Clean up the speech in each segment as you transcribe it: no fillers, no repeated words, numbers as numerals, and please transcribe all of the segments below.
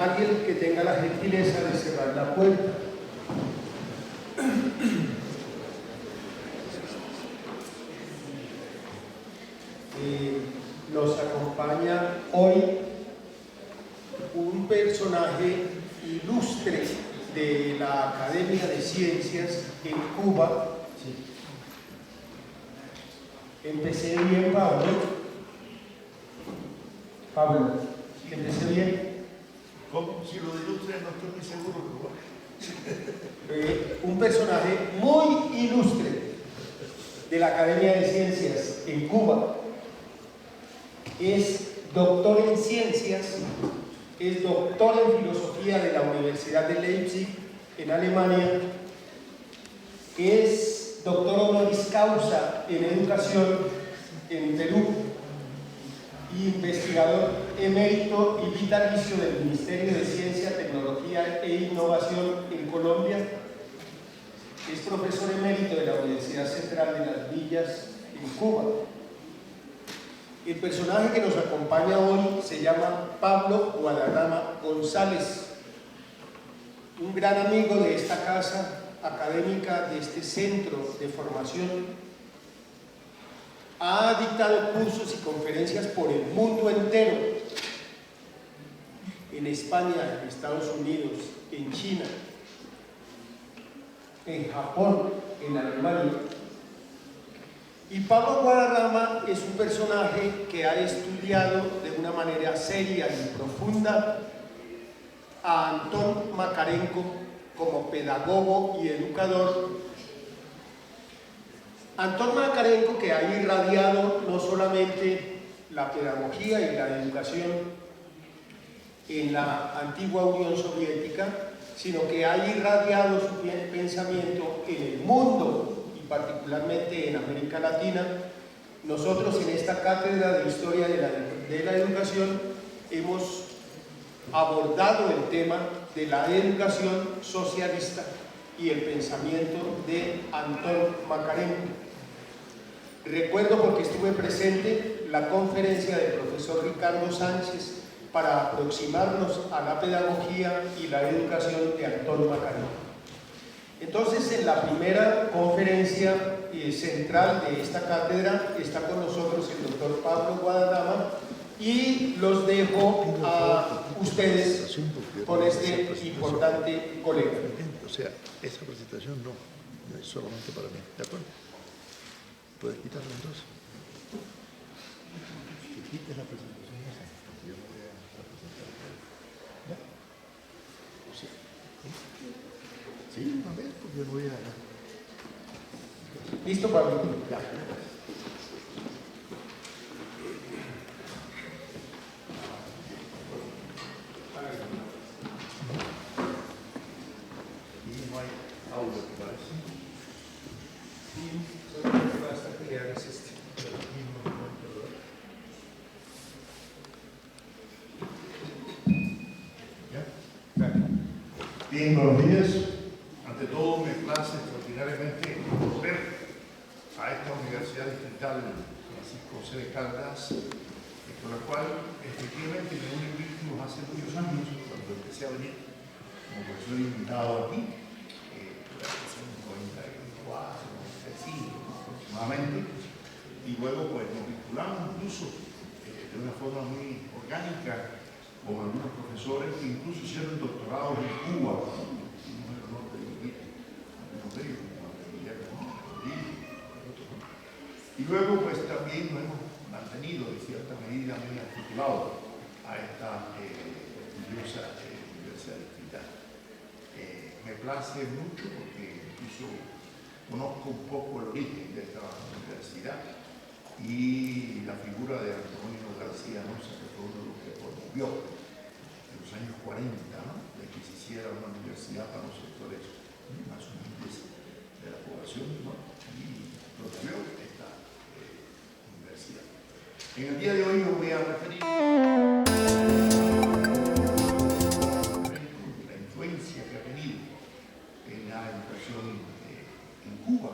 alguien que tenga la gentileza de cerrar la puerta. Nos acompaña hoy un personaje ilustre de la Academia de Ciencias en Cuba. Sí. Empecé bien, Pablo. Pablo, empecé bien. ¿Cómo? Si lo de ilustre no estoy muy seguro. Un personaje muy ilustre de la Academia de Ciencias en Cuba. Es doctor en ciencias, es doctor en filosofía de la Universidad de Leipzig en Alemania, es doctor honoris causa en educación en Perú, investigador emérito y vitalicio del Ministerio de Ciencia, Tecnología e Innovación en Colombia, es profesor emérito de la Universidad Central de las Villas en Cuba. El personaje que nos acompaña hoy se llama Pablo Guadarrama González, un gran amigo de esta casa académica, de este centro de formación. Ha dictado cursos y conferencias por el mundo entero, en España, en Estados Unidos, en China, en Japón, en Alemania. Y Pablo Guadarrama es un personaje que ha estudiado de una manera seria y profunda a Antón Makarenko como pedagogo y educador. Antón Makarenko, que ha irradiado no solamente la pedagogía y la educación en la antigua Unión Soviética, sino que ha irradiado su pensamiento en el mundo, particularmente en América Latina. Nosotros en esta cátedra de Historia de la Educación hemos abordado el tema de la educación socialista y el pensamiento de Antón Makarenko. Recuerdo, porque estuve presente, la conferencia del profesor Ricardo Sánchez para aproximarnos a la pedagogía y la educación de Antón Makarenko. Entonces, en la primera conferencia central de esta cátedra está con nosotros el doctor Pablo Guadarrama, y los dejo a ustedes con este importante colega. O sea, esa presentación no es solamente para mí, ¿de acuerdo? ¿Puedes quitarla entonces? Que quites la presentación esa. Yo no voy a presentar. ¿Ya? Sí. Sí, a ver, porque yo voy a... ¿Listo, Pablo? Ya. Y no hay audio, ¿te parece? Sí, solamente basta que le hagas este. ¿Ya? Bien, buenos días. Ante todo, me place extraordinariamente volver a esta Universidad Distrital Francisco C. de Caldas, con la cual efectivamente me uní vínculos hace muchos años, cuando empecé a venir como profesor invitado aquí, en 94, 95 aproximadamente, y luego pues nos vinculamos incluso de una forma muy orgánica con algunos profesores que incluso hicieron doctorados en Cuba, y luego pues también nos hemos mantenido de cierta medida muy articulado a esta prestigiosa Universidad Distrital. Me place mucho porque incluso conozco un poco el origen de esta universidad y la figura de Antonio García Nosa, que fue uno de los que promovió en los años 40, ¿no?, de que se hiciera una universidad para los sectores más humildes de la población, ¿no?, y promovió esta universidad. En el día de hoy me voy a referir a la influencia que ha tenido en la educación en Cuba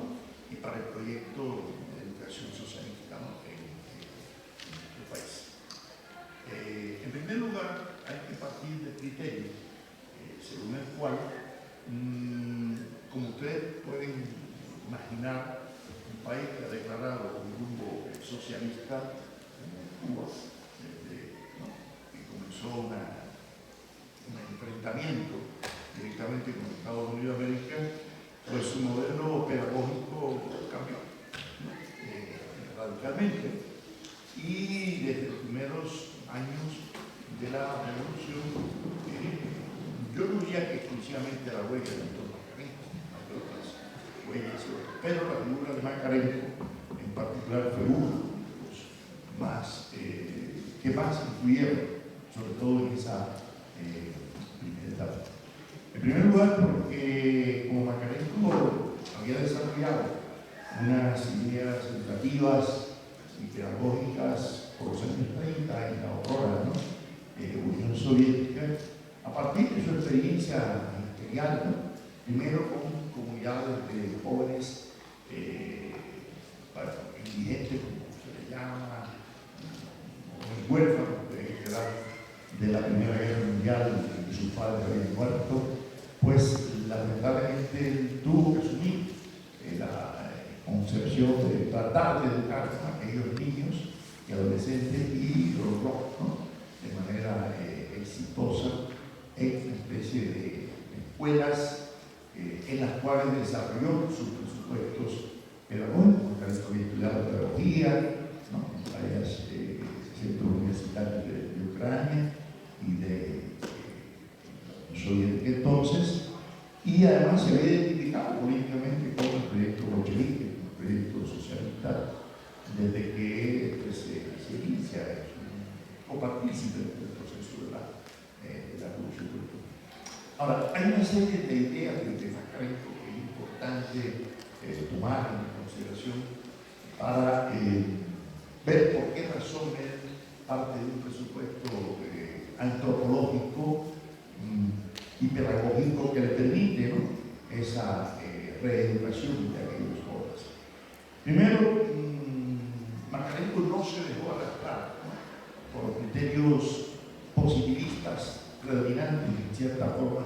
y para el proyecto de educación socialista, ¿no?, en nuestro país. En primer lugar, hay que partir de criterios socialista en Cuba, que comenzó un enfrentamiento directamente con Estados Unidos de América, pues su modelo pedagógico cambió radicalmente. Y desde los primeros años de la revolución, yo no diría que exclusivamente la huella de Héctor Mascarenko, aunque otras huellas, pero la figura de Mascarenko en particular fue uno de los más, que más influyeron, sobre todo en esa primera etapa. En primer lugar, porque como Mascarenko había desarrollado unas ideas educativas y pedagógicas por los años 30 en la Aurora, Unión Soviética, a partir de su experiencia ministerial, primero con comunidades de jóvenes indigentes, como se les llama, huérfanos de la Primera Guerra Mundial, y sus padres habían muerto, pues lamentablemente él tuvo que asumir la concepción de tratar de educar a aquellos niños y adolescentes, y lo logró, de manera exitosa en una especie de escuelas en las cuales desarrolló sus presupuestos pedagógicos. Porque había estudiado pedagogía en varios centros universitarios de Ucrania y de soviética entonces, y además se había identificado políticamente con el proyecto bolchevique, el proyecto socialista, desde que se inicia o partícipe del proceso de la revolución cultural. Ahora, hay una serie de ideas de Mascarenko que es importante tomar en consideración para ver por qué razón él parte de un presupuesto antropológico y pedagógico que le permite esa reeducación de aquellos jóvenes. Primero, Mascarenko no se dejó arrastrar por criterios positivistas predominantes en cierta forma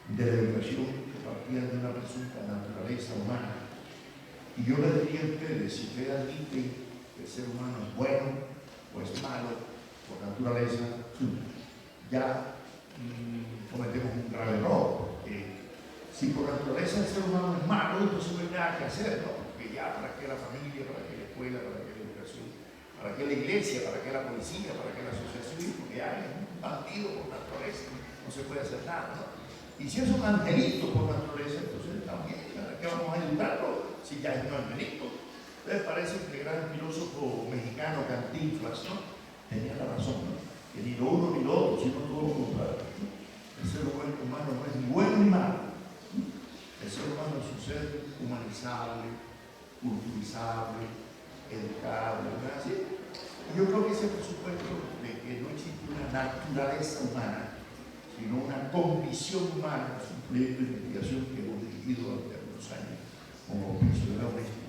de la educación que partían de una presunta naturaleza humana. Y yo les diría a ustedes, si ustedes admiten que el ser humano es bueno o es malo por naturaleza, ya cometemos un grave error, porque si por naturaleza el ser humano es malo, entonces no hay nada que hacer, porque ya para qué la familia, para qué la escuela, para qué la educación, para qué la iglesia, para qué la policía, para qué la asociación, porque hay un bandido por naturaleza, no se puede hacer nada, Y si es un angelito por naturaleza, entonces también, ¿para qué vamos a ayudarlo si ya es un angelito? Entonces parece que el gran filósofo mexicano Cantinflas, ¿no?, tenía la razón, ¿no?, que ni lo uno ni lo otro, sino todo lo contrario, ¿no? El ser humano no es ni bueno ni malo, ¿no? El ser humano es un ser humanizable, culturizable, educable, ¿no? Así. Y yo creo que ese presupuesto de que no existe una naturaleza humana, sino una condición humana, es un proyecto de investigación que hemos dirigido durante algunos años como oficio de la UNESCO.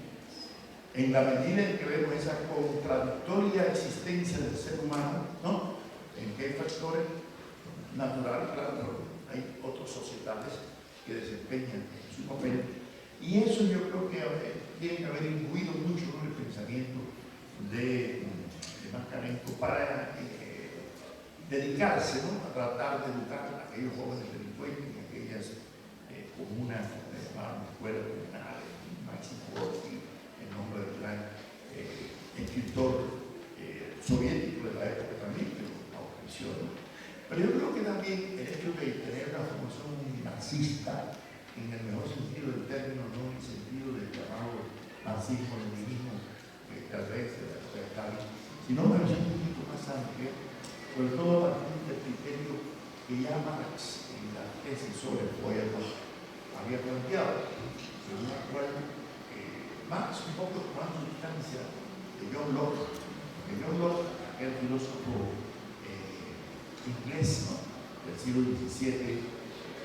En la medida en que vemos esa contradictoria existencia del ser humano, ¿no?, en que hay factores naturales, claro, pero hay otros societales que desempeñan su papel. Y eso yo creo que tiene que haber imbuido mucho en el pensamiento de Mascarenko para dedicarse, ¿no?, a tratar de educar a aquellos jóvenes delincuentes en aquellas comunas, llamaban escuelas comunales, Maxim Gorky, el nombre del gran escritor soviético de la época también, que lo ofreció, ¿no? Pero yo creo que también el hecho de tener una formación marxista, en el mejor sentido del término, no en el sentido del llamado marxismo-leninismo, tal vez de la época de Stalin, sino una visión un poquito más amplia, sobre todo a partir del criterio que ya Marx en la tesis sobre Feuerbach había planteado, según la cual Marx un poco tomando distancia de John Locke, aquel filósofo inglés, ¿no?, del siglo XVII,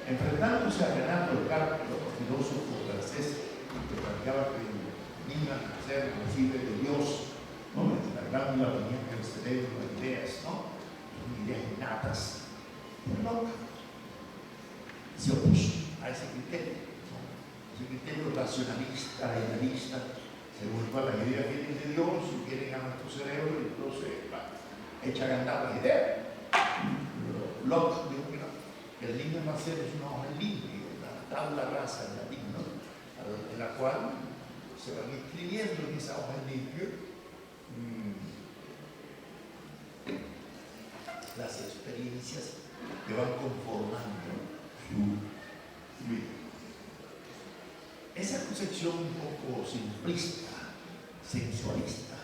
enfrentándose a Renato Descartes, otro filósofo francés que planteaba que el niño al nacer recibe de Dios, ¿no?, la glándula poniente del cerebro de ideas, ¿no?, son ideas innatas. Pero Locke se opuso a ese criterio, ¿no?, ese criterio racionalista, idealista, según el cual las ideas vienen de Dios y vienen a nuestro cerebro y entonces echan a andar las ideas. Locke dijo que no, el libro Marcelo es una hoja limpia, una tabla rasa en latín, ¿no? En la cual se van escribiendo en esa hoja limpia las experiencias que van conformando su vida. Esa concepción un poco simplista, sensualista,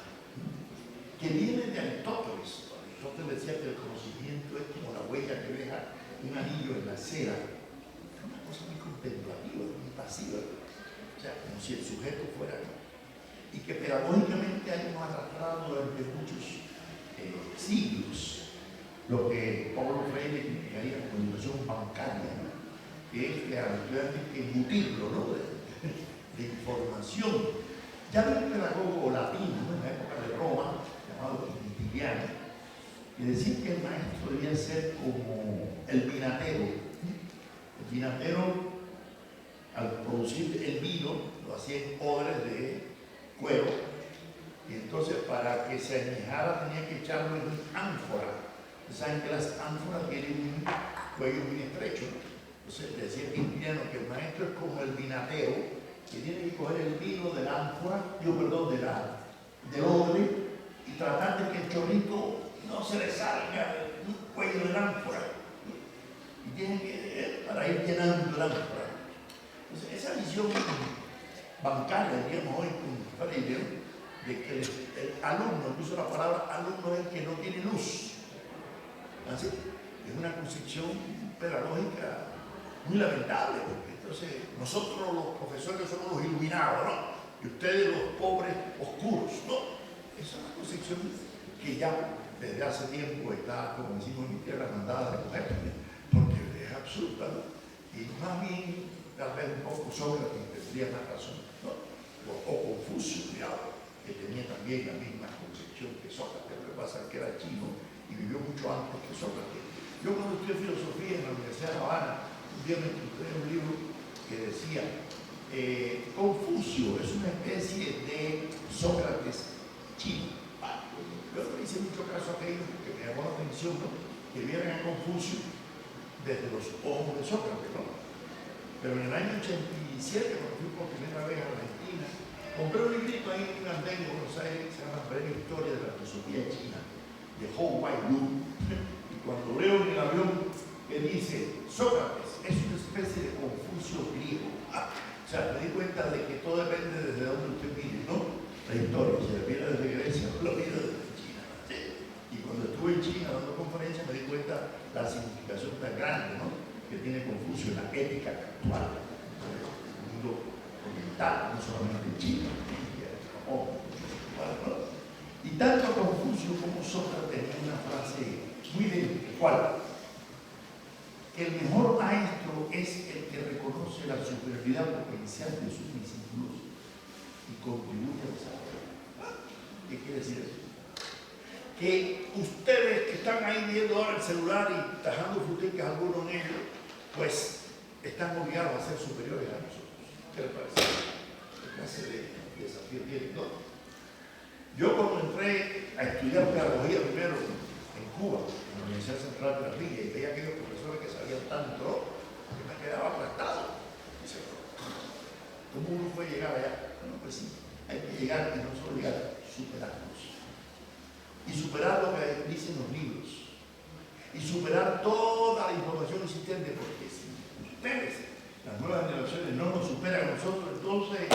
que viene de Aristóteles. Aristóteles decía que el conocimiento es como la huella que deja un anillo en la cera. Es una cosa muy contemplativa, muy pasiva. O sea, como si el sujeto fuera. Y que pedagógicamente hemos arrastrado durante muchos siglos lo que Paulo Freire llamaría como educación bancaria, ¿no? Que es que al estudiante hay que embutirlo, ¿no? de información. Ya había un pedagogo latino, ¿no? En la época de Roma, llamado Quintiliano, que decía que el maestro debía ser como el vinatero. El vinatero, al producir el vino, lo hacía en odres de cuero, y entonces para que se añejara tenía que echarlo en una ánfora. Saben que las ánforas tienen un cuello muy estrecho, ¿no? Entonces decía Quintiliano que el maestro es como el vinatero, que tiene que coger el vino de la ánfora, del odre, y tratar de que el chorrito no se le salga del cuello de la ánfora. Y tiene que, para ir llenando la ánfora. Entonces, esa visión bancaria, diríamos hoy con Freire, de que el alumno, incluso la palabra alumno es el que no tiene luz. Así, es una concepción pedagógica muy lamentable, porque entonces nosotros los profesores somos los iluminados, ¿no? Y ustedes los pobres oscuros, ¿no? Esa es una concepción que ya desde hace tiempo está, como decimos en mi tierra, mandada a recoger, porque es absurda, ¿no? Y más bien, tal vez un poco Sócrates tendría más razón, ¿no? O Confucio, digamos, que tenía también la misma concepción que Sócrates, lo que pasa es que era chino y vivió mucho antes que Sócrates. Yo cuando estudié filosofía en la Universidad de La Habana, un día me encontré un libro que decía Confucio es una especie de Sócrates chino. Yo no hice mucho caso a aquello porque me llamó la atención, ¿no? Que vieran a Confucio desde los ojos de Sócrates, ¿no? Pero en el año 87, cuando fui por primera vez a Argentina, compré un librito ahí en un andén de Buenos Aires que se llama Breve Historia de la Filosofía China, de Hou Wai-Lu. Y cuando leo en el avión que dice Sócrates es una especie de Confucio griego. O sea, me di cuenta de que todo depende desde donde usted mire, ¿no? La historia, si la viene desde Grecia o la viene desde China. ¿Sí? Y cuando estuve en China dando conferencias me di cuenta de la significación tan grande, ¿no? Que tiene Confucio en la ética actual del mundo oriental, no solamente en China, en India, en Japón, ¿no? Y tanto Confucio como Sócrates tenían una frase muy idéntica, ¿cuál? Que el mejor maestro es el que reconoce la superioridad potencial de sus discípulos y contribuye a desarrollar. ¿Qué quiere decir eso? Que ustedes que están ahí viendo ahora el celular y tajando fruticas algunos en ellos, pues están obligados a ser superiores a nosotros. ¿Qué les parece? ¿Qué clase de desafío tienen, no? Yo cuando entré a estudiar pedagogía primero en Cuba, en la Universidad Central de la Villa, y veía aquellos profesores que sabían tanto, que me quedaba aplastado. Dice, ¿cómo uno puede llegar allá? Bueno, pues sí, hay que llegar y no solo llegar, superarnos. Y superar lo que dicen los libros. Y superar toda la información existente, porque si ustedes, las nuevas generaciones, no nos superan a nosotros, entonces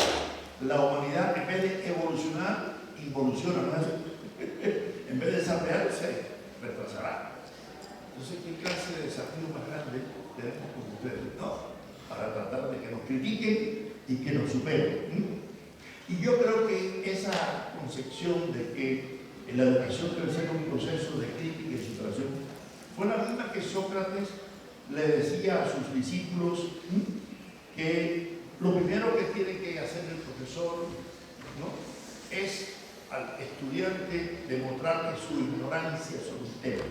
la humanidad, en vez de evolucionar, involuciona, ¿no? En vez de desarrollarse, retrasará. Entonces, ¿qué clase de desafío más grande tenemos con ustedes? No, para tratar de que nos critiquen y que nos superen. Y yo creo que esa concepción de que la educación debe ser un proceso de crítica y superación fue la misma que Sócrates le decía a sus discípulos que lo primero que tiene que hacer el profesor, ¿no?, es al estudiante demostrarle su ignorancia sobre un tema.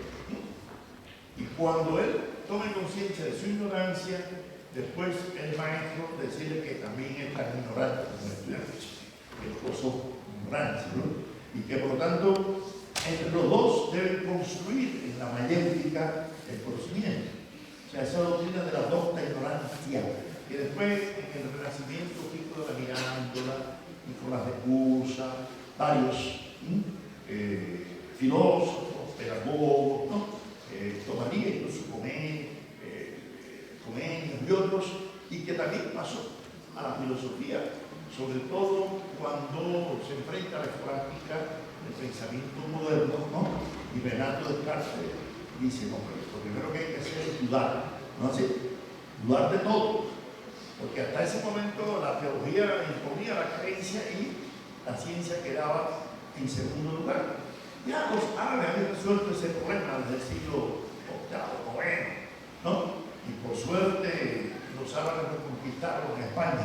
Y cuando él tome conciencia de su ignorancia, después el maestro decirle que también es tan ignorante como el estudiante, que los dos son ignorantes, ¿no? y que por lo tanto entre los dos deben construir en la mayéutica el conocimiento. O sea, esa doctrina de la docta ignorancia, que después en el Renacimiento, Pico de la Mirándola, Nicolás de Cusa, varios filósofos, pedagogos, ¿no? Tomaría incluso Comenius y otros, y que también pasó a la filosofía, sobre todo cuando se enfrenta a la escolástica del pensamiento moderno, ¿no? Y Renato Descartes dice, no, pero lo primero que hay que hacer es dudar, ¿no? Así, dudar de todo, porque hasta ese momento la teología imponía la creencia y la ciencia quedaba en segundo lugar. Ya los árabes habían resuelto ese problema desde el siglo VIII, IX, ¿no? Y por suerte los árabes reconquistaron en España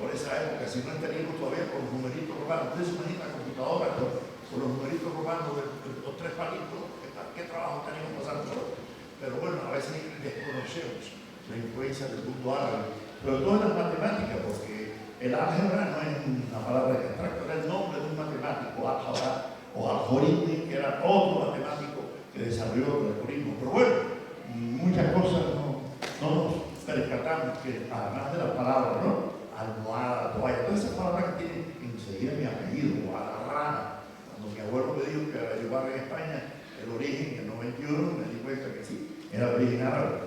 por esa época, si no estaríamos todavía con los numeritos romanos. Ustedes se imaginan la computadora con los numeritos romanos de los tres palitos, ¿qué trabajo estaríamos pasando nosotros? Pero bueno, a veces desconocemos la influencia del mundo árabe, pero todo en las matemáticas, porque el álgebra no es una palabra que abstracta, era el nombre de un matemático, álgebra o algoritmo, que era otro matemático que desarrolló el algoritmo. Pero bueno, muchas cosas no nos percatamos que además de las palabras, ¿no? Almohada, toalla, todas esas palabras que tienen enseguida mi apellido, Guadarrama. Cuando mi abuelo me dijo que averiguar en España el origen en el 91, me di cuenta que sí, era origen árabe.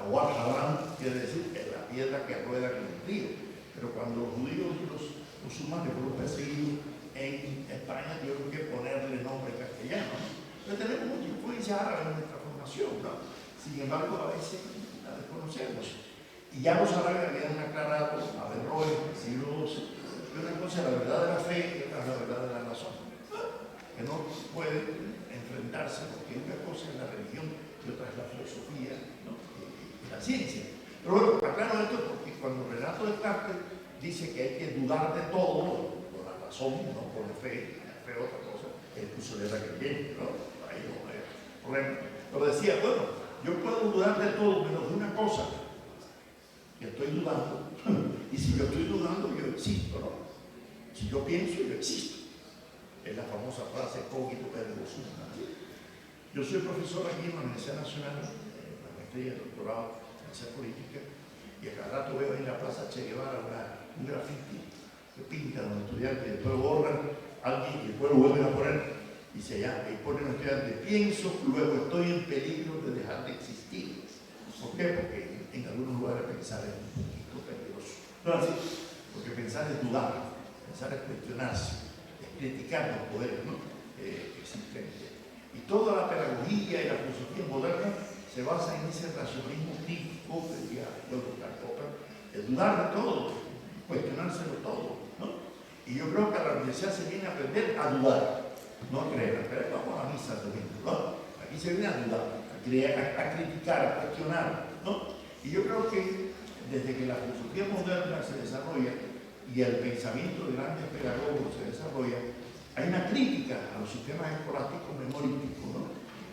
Guadarrama quiere decir que es la piedra que rueda en el río. Pero cuando los judíos y los musulmanes fueron perseguidos en España, tuvieron que ponerle nombre castellano, ¿no? Entonces tenemos mucha influencia árabe en nuestra formación, ¿no? Sin embargo, a veces la desconocemos. Y ya los árabes habían aclarado a Averroes en el siglo XII que una cosa es la verdad de la fe y otra es la verdad de la razón, que no pueden enfrentarse, porque una cosa es la religión y otra es la filosofía, ¿no? Y la ciencia. Pero bueno, aclaro esto porque cuando Renato Descartes dice que hay que dudar de todo, por la razón, no por la fe es otra cosa, él puso de la creyente, ¿no? Ahí no hay problema. Pero decía, bueno, yo puedo dudar de todo menos de una cosa, que estoy dudando. Y si yo estoy dudando, yo existo, ¿no? Si yo pienso, yo existo. Es la famosa frase cogito ergo sum. Yo soy profesor aquí en la Universidad Nacional, en la maestría y doctorado en ciencia política, y a cada rato veo en la Plaza Che Guevara un grafiti que pinta a los estudiantes y después lo borran alguien y después lo vuelven a poner y se llama, y ponen los estudiantes, pienso, luego estoy en peligro de dejar de existir. ¿Por qué? Porque en algunos lugares pensar es un poquito peligroso. No así, porque pensar es dudar, pensar es cuestionarse, es criticar los poderes, ¿no? Existentes. Y toda la pedagogía y la filosofía moderna se basa en ese racionalismo crítico que decía Karl Popper, de dudar de todo, cuestionárselo todo, ¿no? Y yo creo que a la universidad se viene a aprender a dudar, no a creer. Vamos a la misa del domingo, ¿no? Aquí se viene a dudar, a criticar, a cuestionar, ¿no? Y yo creo que desde que la filosofía moderna se desarrolla y el pensamiento de grandes pedagogos se desarrolla, hay una crítica a los sistemas escolásticos memorísticos, ¿no?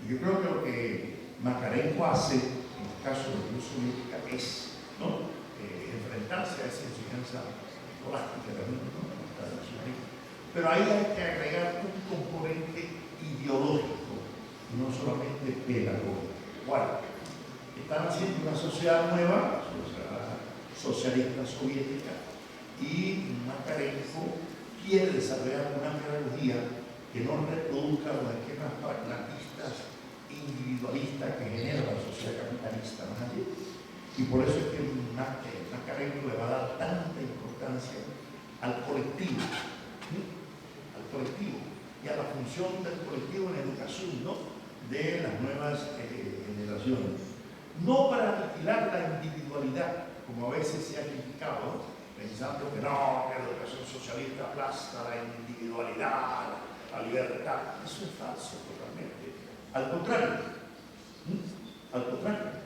Y yo creo que lo que Makarenko hace, en el caso de la Unión Soviética, es, ¿no? Enfrentarse a esa enseñanza escolástica también, ¿no? Pero ahí hay que agregar un componente ideológico, y no solamente pedagógico. Bueno, están haciendo una sociedad nueva, socialista soviética, y Makarenko quiere desarrollar una pedagogía que no reproduzca los esquemas pragmatistas, individualistas que genera la sociedad capitalista, ¿no es así? Y por eso es que Makarenko le va a dar tanta importancia al colectivo, ¿sí? Al colectivo y a la función del colectivo en la educación, ¿no? De las nuevas generaciones. No para aniquilar la individualidad, como a veces se ha criticado, ¿no? Pensando que no, que la educación socialista aplasta la individualidad, la libertad. Eso es falso totalmente. Al contrario, al contrario,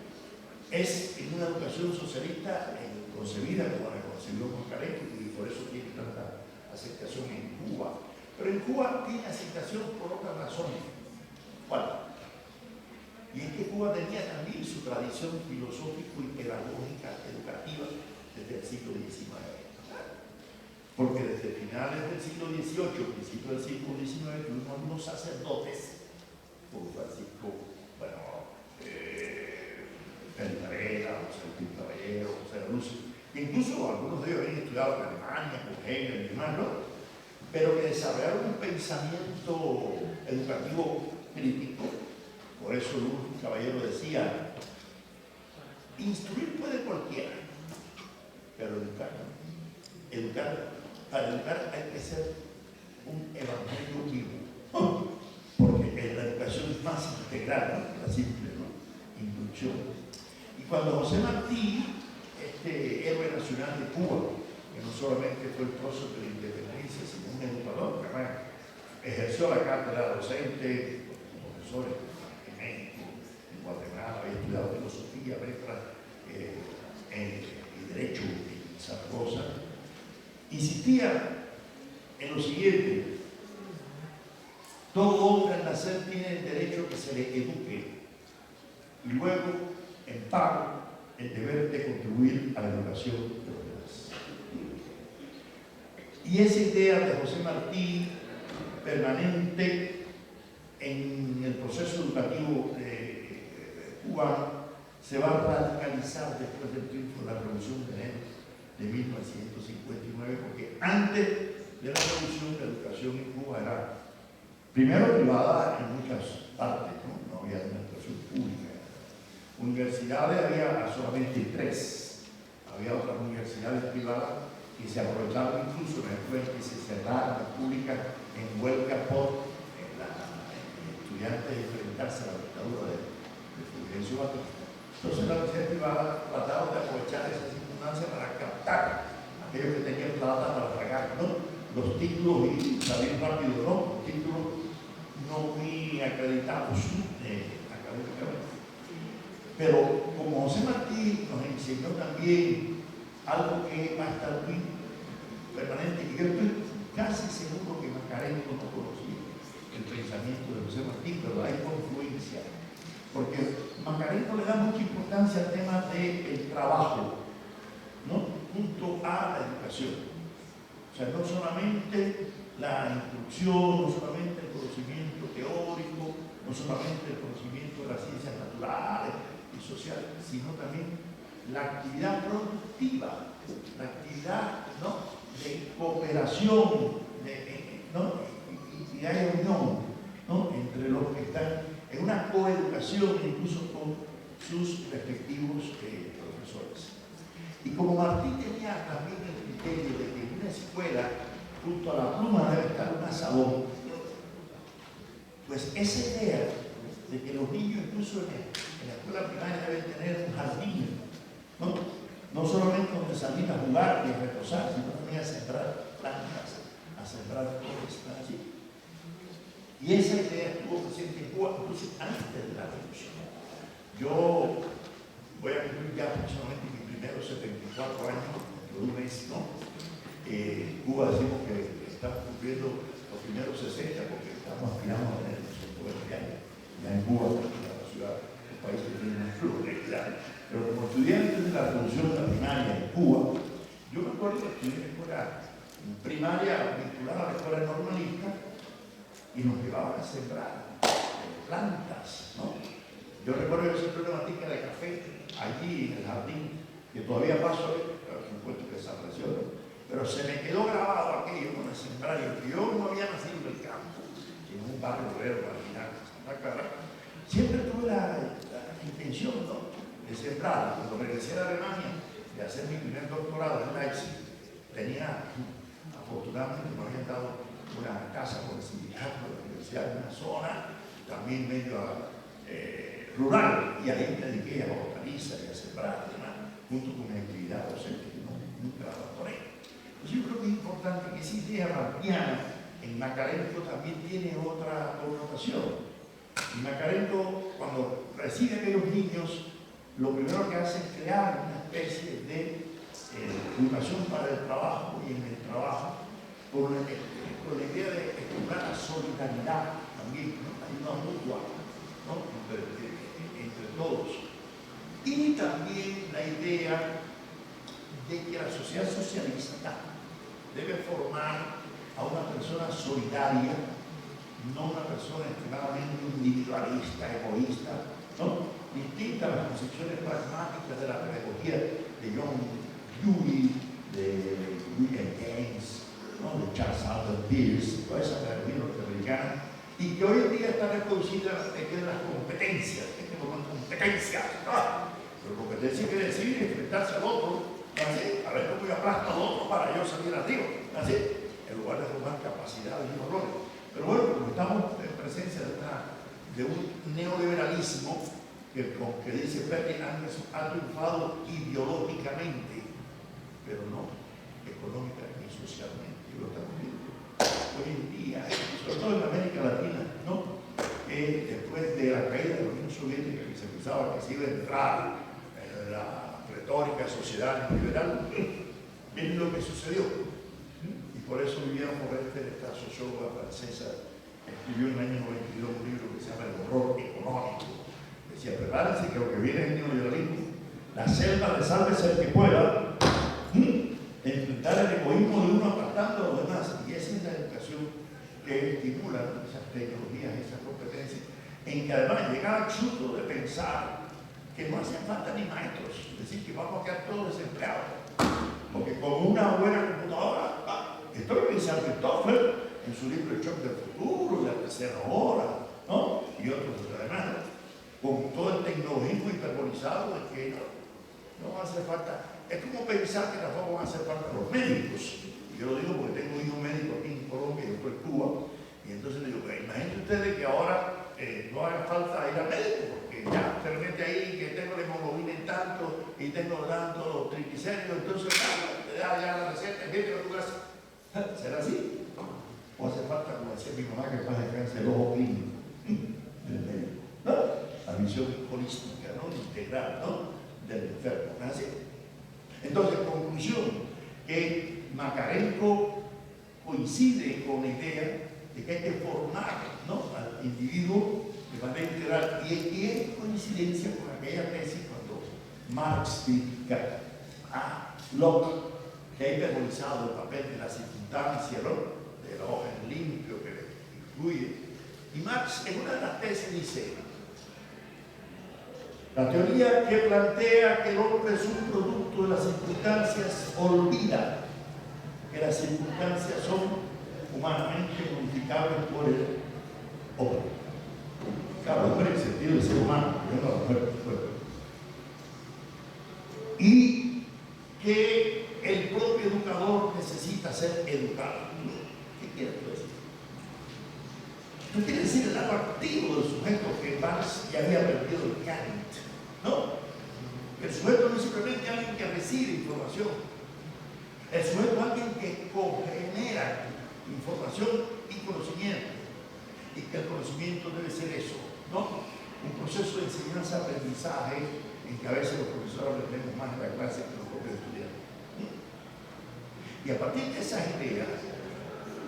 es en una educación socialista concebida como la concibió Makarenko y por eso tiene tanta aceptación en Cuba. Pero en Cuba tiene aceptación por otras razones. ¿Cuál? Y es que Cuba tenía también su tradición filosófico y pedagógica educativa desde el siglo XIX. porque desde finales del siglo XVIII, principios del siglo XIX, tuvimos unos sacerdotes, como Francisco, Peltarela, José Luis Caballero, José Lucio, incluso algunos de ellos habían estudiado en Alemania, con Hegel y demás, ¿no? Pero que desarrollaron un pensamiento educativo crítico. Por eso Luis Caballero decía, instruir puede cualquiera, pero educar no. Para educar hay que ser un evangelio vivo, porque la educación es más integral que la simple, ¿no?, instrucción. Y cuando José Martí, este héroe nacional de Cuba, que no solamente fue el prócer de la independencia, sino un educador, que además ejerció la cátedra docente, profesores en México, en Guatemala, había estudiado filosofía, letras y derecho en Zaragoza, insistía en lo siguiente: todo hombre al nacer tiene el derecho a que se le eduque y luego, en pago, el deber de contribuir a la educación de los demás. Y esa idea de José Martí, permanente en el proceso educativo cubano, se va a radicalizar después del triunfo de la Revolución de enero de 1959, porque antes de la revolución la educación en Cuba era primero privada en muchas partes, no había una educación pública. Universidades había solamente 3, había otras universidades privadas que se aprovechaban incluso en el momento que se cerraron las públicas en huelga por estudiantes enfrentarse a la dictadura de Fulgencio Batista. Entonces la universidad privada trataba de aprovechar esa circunstancia para captar a aquellos que tenían plata para pagar, ¿no?, los títulos y salir rápido, ¿no?, títulos no muy acreditados académicamente. Pero como José Martí nos enseñó también algo que va a estar muy permanente, y yo estoy casi seguro que Macarenco no conocía el pensamiento de José Martí, pero hay confluencia, porque Macarenco le da mucha importancia al tema del trabajo, ¿no?, junto a la educación. O sea, no solamente la instrucción, no solamente el conocimiento teórico, no solamente el conocimiento de las ciencias naturales y sociales, sino también la actividad productiva, la actividad, ¿no?, de cooperación, ¿no?, y hay unión, ¿no?, entre los que están en una coeducación, incluso con sus respectivos profesores. Y como Martí tenía también el criterio de que en una escuela, junto a la pluma debe estar un asadón, pues esa idea de que los niños, incluso en la escuela primaria, deben tener un jardín, no solamente donde salir a jugar y a reposar, sino también a sembrar plantas, a sembrar flores allí. Y esa idea estuvo presente en Cuba incluso antes de la revolución. Yo voy a cumplir ya aproximadamente mis primeros 74 años dentro de un mes, ¿no? Cuba decimos que estamos cumpliendo los primeros 60 porque estamos aspirando a tener 120 años. Ya en Cuba, la ciudad, el país que tiene un flujo de equidad. Pero como estudiante de la revolución de la primaria en Cuba, yo me acuerdo que estudié en la escuela primaria vinculada a la escuela normalista y nos llevaban a sembrar plantas, ¿no? Yo recuerdo que siempre una matica de café allí en el jardín, que todavía paso, por supuesto que desapareció, pero se me quedó grabado aquello con el sembrario, que yo no había nacido en el campo, en un barrio obrero marginal de Santa Clara. Siempre tuve la intención, ¿no?, de sembrar. Cuando regresé a Alemania, de hacer mi primer doctorado en Leipzig, tenía, afortunadamente, me habían dado una casa con el sindicato de la universidad en una zona también medio rural, y ahí me dediqué a la hortaliza y a sembrar, además, junto con mi actividad docente, que nunca la abandoné. Pues yo creo que es importante que esa idea martiana en Macarenco también tiene otra connotación. Y Macarenco, cuando recibe a aquellos niños, lo primero que hace es crear una especie de educación para el trabajo, y en el trabajo con la idea de estimular la solidaridad también, ¿no?, la ayuda mutua, ¿no?, entre todos. Y también la idea de que la sociedad socialista debe formar a una persona solidaria, no una persona extremadamente individualista, egoísta, ¿no? Distinta a las concepciones pragmáticas de la pedagogía de John Dewey, de William James, ¿no? De Charles Alden Peirce, toda esa pedagogía norteamericana, y que hoy en día está reconocida en las competencias. Es que no son competencias, ¿no? Pero competencia quiere decir enfrentarse al otro, así, a ver cómo yo aplasto al otro para yo salir arriba, así, en lugar de formar capacidades y valores. Pero bueno, como estamos en presencia de un neoliberalismo que dice Bernie Anderson ha triunfado ideológicamente, pero no económica ni socialmente. Y lo estamos viendo hoy en día, sobre todo en América Latina, ¿no? Después de la caída de la Unión Soviética, que se pensaba que se iba a entrar en la retórica sociedad liberal, miren lo que sucedió. Y por eso Viviane Forrester, esta socióloga francesa, escribió en el año 92 un libro que se llama El horror económico. Decía, prepárense que lo que viene es el neoliberalismo, la selva de sálvese el que pueda, enfrentar el egoísmo de uno apartando a los demás. Y esa es la educación que estimula esas tecnologías, esas competencias, en que además llega al absurdo de pensar que no hacen falta ni maestros, es decir, que vamos a quedar todos desempleados, porque con una buena computadora, esto es lo que dice Alfred Toffler en su libro El Shock del Futuro, La Tercera Hora, ¿no? Y otros además, con todo el tecnologismo hiperbolizado de que no hace falta. Es como pensar que tampoco van a hacer falta los médicos. Y yo lo digo porque tengo un hijo médico aquí en Colombia y otro en Cuba. Y entonces le digo, imagínense ustedes que ahora no haga falta ir al médico, porque ya se mete ahí que tengo la hemoglobina en tanto y tengo tanto triglicéridos, entonces ya la receta, vete a tu casa. ¿Será así? O hace falta, como decía mi mamá, que pasa descanse el ojo clínico del médico, ¿no? La visión holística, ¿no? Integral, ¿no? Del enfermo, ¿no? Así. Entonces, conclusión, que Makarenko coincide con la idea de que hay que formar, ¿no? Al individuo de manera integral, y es coincidencia con aquella tesis cuando Marx critica a Locke, que ha hiperbolizado el papel de la circunstancia, ¿no? De la hoja en limpio que le influye. Y Marx en una de las tesis dice: la teoría que plantea que el hombre es un producto de las circunstancias olvida que las circunstancias son humanamente modificables por el hombre. Claro, hombre en el sentido de ser humano, no la mujer, y que el propio educador necesita ser educado. ¿Qué quiere decir? No quiere decir el lado activo del sujeto que Marx ya había perdido el Kant, ¿no? El sujeto no es simplemente alguien que recibe información. El sujeto es alguien que genera información y conocimiento. Y que el conocimiento debe ser eso, ¿no? Un proceso de enseñanza-aprendizaje en que a veces los profesores aprendemos más en la clase que los propios estudiantes. Y a partir de esas ideas,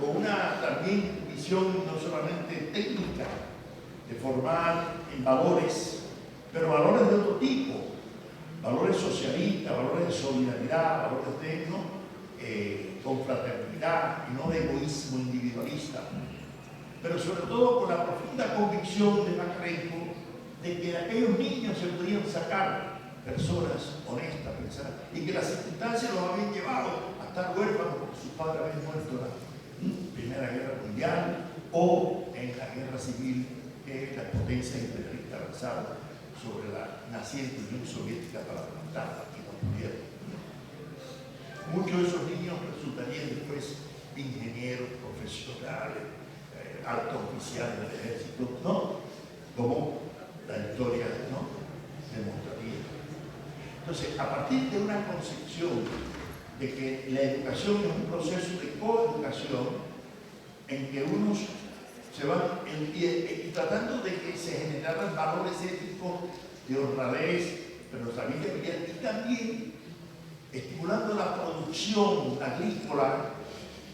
con una también visión no solamente técnica, de formar en valores, pero valores de otro tipo, valores socialistas, valores de solidaridad, valores de confraternidad y no de egoísmo individualista, pero sobre todo con la profunda convicción de Makarenko de que de aquellos niños se podían sacar personas honestas, pensadas, y que las circunstancias los habían llevado a estar huérfanos porque sus padres habían muerto en la Primera Guerra Mundial o en la Guerra Civil que las potencias imperialistas avanzaron sobre la naciente Unión Soviética para levantarla y no pudieron. Muchos de esos niños resultarían después ingenieros, profesionales, altos oficiales del ejército, ¿no? Como la historia, ¿no? Demostraría. Entonces, a partir de una concepción de que la educación es un proceso de coeducación en que unos se van y tratando de que se generaran valores éticos de honradez, pero también y también estimulando la producción agrícola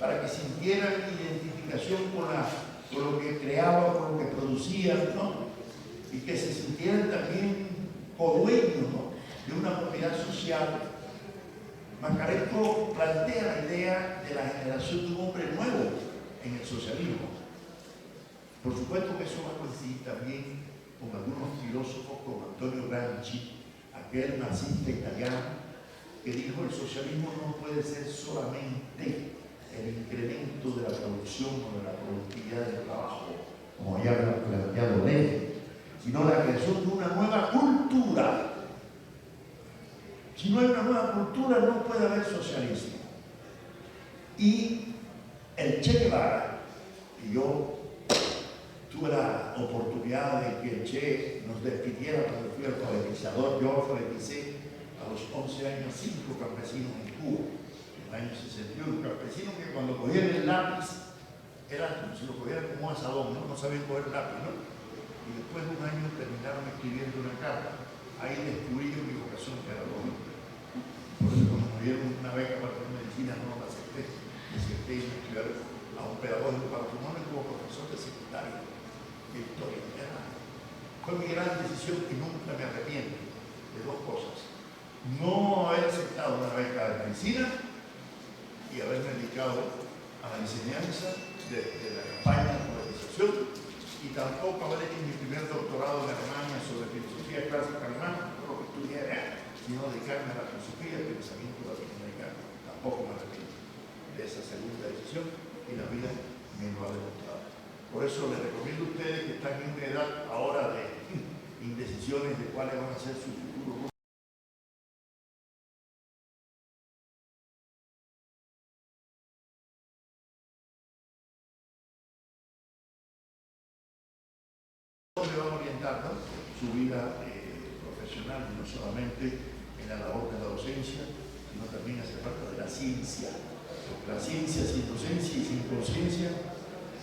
para que sintieran identificación con lo que creaban, con lo que producían, ¿no? Y que se sintieran también codueños, ¿no? De una propiedad social Macarenko plantea la idea de la generación de un hombre nuevo en el socialismo. Por supuesto que eso va a coincidir también con algunos filósofos como Antonio Gramsci, aquel marxista italiano que dijo el socialismo no puede ser solamente el incremento de la producción o de la productividad del trabajo, como ya había planteado Lenin, sino la creación de una nueva cultura. Si no hay una nueva cultura, no puede haber socialismo. Y el Che Guevara, y yo tuve la oportunidad de que el Che nos despidiera cuando fui alfabetizador. Yo alfabeticé a los 11 años 5 campesinos en Cuba, en el año 61. Campesinos que cuando cogían el lápiz, era como si lo cogieran como un asadón, ¿no? No sabían coger el lápiz, ¿no? Y después de un año terminaron escribiendo una carta. Ahí descubrí yo mi vocación, que era lo mismo. Por eso cuando me dieron una beca para hacer medicina, no la acepté. Acepté y estudiar a un pedagógico para formarme como profesor de secundaria de historia. Fue mi gran decisión y nunca me arrepiento de dos cosas: no haber aceptado una beca de medicina y haberme dedicado a la enseñanza de la campaña de alfabetización, y tampoco haber hecho mi primer doctorado en Alemania sobre filosofía clásica alemana, no lo que estudié allá, sino dedicarme a la filosofía y el pensamiento latinoamericano. Tampoco me arrepiento de esa segunda decisión y la vida me lo ha demostrado. Por eso les recomiendo a ustedes que están en una edad ahora de indecisiones de cuáles van a ser sus futuros. Le van a orientar, ¿no?, su vida profesional, no solamente en la labor de la docencia, sino también hace parte de la ciencia. Porque la ciencia sin docencia y sin conciencia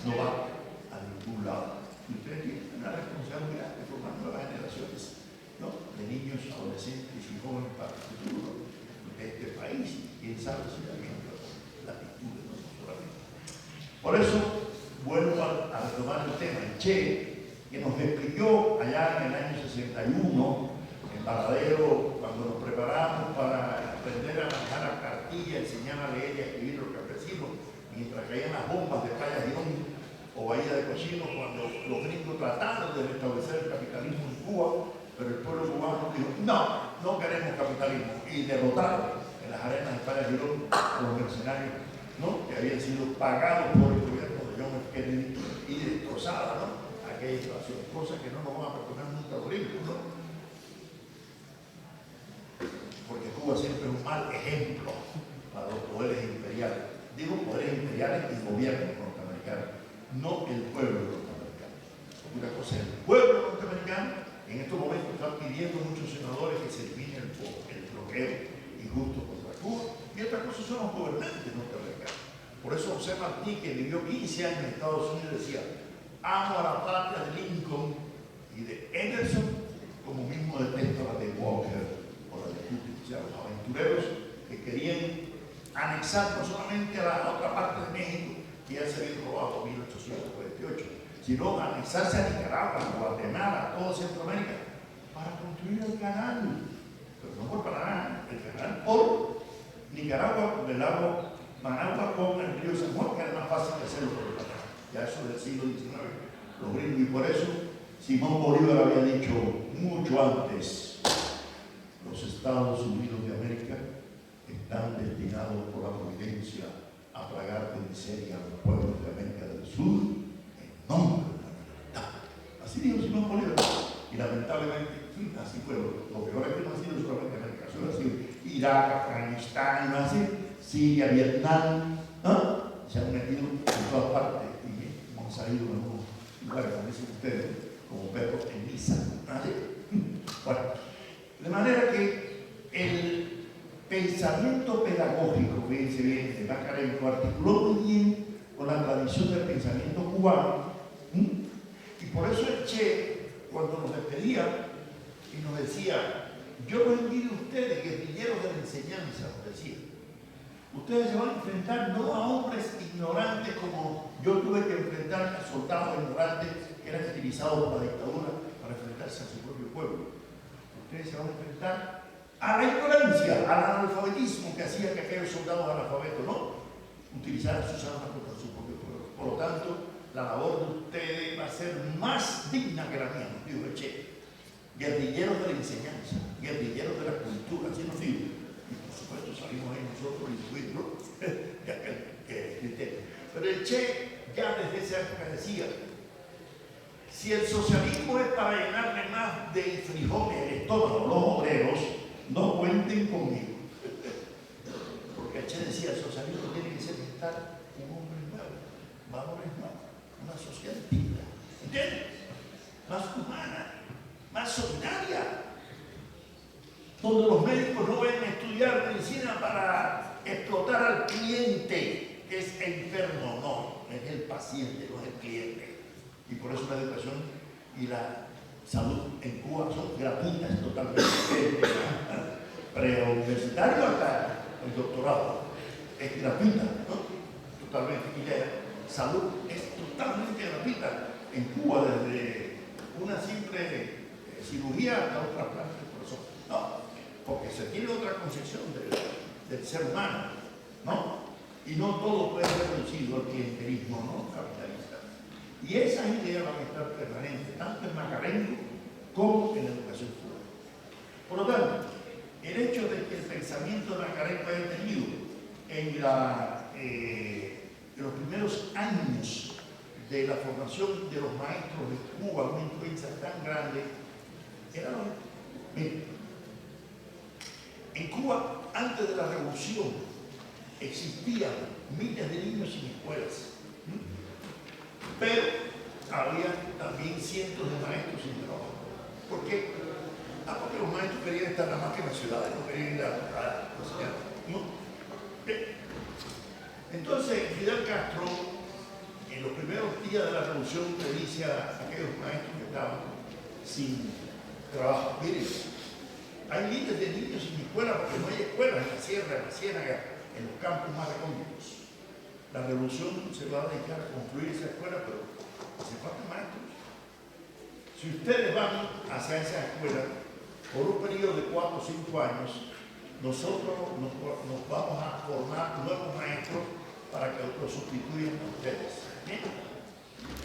no va a ningún lado. Y ustedes tienen una responsabilidad de formar nuevas generaciones, ¿no?, de niños, adolescentes y jóvenes para el futuro de este país. Quién sabe si también latitudes, no solamente. Por eso vuelvo a retomar el tema. El Che, que nos explicó allá en el año 61, en Varadero, cuando nos preparamos para aprender a manejar la cartilla, enseñar a leer y a escribir los campesinos, mientras caían las bombas de Playa Girón o Bahía de Cochino, cuando los gringos trataron de restablecer el capitalismo en Cuba, pero el pueblo cubano dijo: no, no queremos capitalismo, y derrotaron en las arenas de Playa Girón a los mercenarios, ¿no?, que habían sido pagados por el gobierno de John F. Kennedy, y destrozada, ¿no?, aquella situación, cosa que no nos van a perdonar nunca los gringos, ¿no?, porque Cuba siempre es un mal ejemplo para los poderes imperiales. Digo poderes imperiales y gobiernos norteamericanos, no el pueblo norteamericano. Una cosa es el pueblo norteamericano. En estos momentos están pidiendo muchos senadores que se elimine el bloqueo injusto contra Cuba, y otra cosa son los gobernantes norteamericanos. Por eso José Martí, que vivió 15 años en Estados Unidos, decía: amo a la patria de Lincoln y de Emerson como mismo detesto a la de Walker o la de Cooper. O sea, los aventureros que querían anexar no solamente a la otra parte de México, que ya se había robado en 1848, sino anexarse a Nicaragua, a Guatemala, a toda Centroamérica, para construir el canal. Pero no por Panamá, el canal por Nicaragua, por el lago Managua, con el río San Juan, que era más fácil de hacerlo por el Panamá. Ya eso del siglo XIX, los gringos. Y por eso Simón Bolívar había dicho mucho antes: los Estados Unidos de América están destinados por la providencia a plagar de miseria a los pueblos de América del Sur en nombre de la libertad. Así dijo Simón Bolívar. Y lamentablemente, así fue. Lo peor es que no ha sido solamente América, solo ha sido Irak, Afganistán, no así, Siria, Vietnam, ¿no?, se han metido en todas partes y hemos salido en algunos lugares, como dicen ustedes, como perros en misa. ¿Así? Bueno, de manera que el pensamiento pedagógico, fíjense bien, de Macarenko articuló muy bien con la tradición del pensamiento cubano. Y por eso el Che, cuando nos despedía y nos decía: yo los envidio a ustedes, guerrilleros de la enseñanza, nos decía. Ustedes se van a enfrentar no a hombres ignorantes como yo tuve que enfrentar a soldados ignorantes que eran utilizados por la dictadura para enfrentarse a su propio pueblo. Ustedes se van a enfrentar a la ignorancia, al analfabetismo que hacía que aquellos soldados analfabetos no utilizaran sus armas contra su propio pueblo. Por lo tanto, la labor de ustedes va a ser más digna que la mía, nos dijo el Che. Guerrilleros de la enseñanza, guerrilleros de la cultura, así nos dijo. Y por supuesto salimos ahí nosotros incluidos, pero el Che ya desde esa época decía: si el socialismo es para llenarle más de frijoles el estómago los obreros, no cuenten conmigo. Porque el Che decía: el socialismo tiene que ser estar un hombre nuevo, valores nuevos, una sociedad digna, ¿entiendes? Más humana, más solidaria, donde los médicos no vayan a estudiar medicina para explotar al cliente, que es enfermo, no, es el paciente, no es el cliente. Y por eso la educación y la salud en Cuba son gratuitas totalmente, desde preuniversitario hasta el doctorado, es gratuita, ¿no? Totalmente. Y la salud es totalmente gratuita en Cuba, desde una simple cirugía hasta un trasplante de corazón. No, porque se tiene otra concepción del ser humano, ¿no? Y no todo puede ser reducido al clientelismo, ¿no? Capitalista. Y esas ideas van a estar permanentes, tanto en Macarenco como en la educación cubana. Por lo tanto, el hecho de que el pensamiento de Macarenco haya tenido en los primeros años de la formación de los maestros de Cuba una influencia tan grande, era lo. Miren, en Cuba, antes de la revolución, existían miles de niños sin escuelas, pero había también cientos de maestros sin trabajo. ¿Por qué? Porque los maestros querían estar nada más que en las ciudades, no querían ir a la ciudad, ¿no? Entonces, Fidel Castro, en los primeros días de la revolución, le dice a aquellos maestros que estaban sin trabajo: miren, hay miles de niños sin escuela porque no hay escuelas en la sierra, en la ciénaga, en los campos más recónditos. La revolución se va a dedicar a construir esa escuela, pero hace falta maestros. Si ustedes van hacia esa escuela por un periodo de 4 o 5 años, nosotros nos vamos a formar nuevos maestros para que los sustituyan a ustedes. ¿Bien?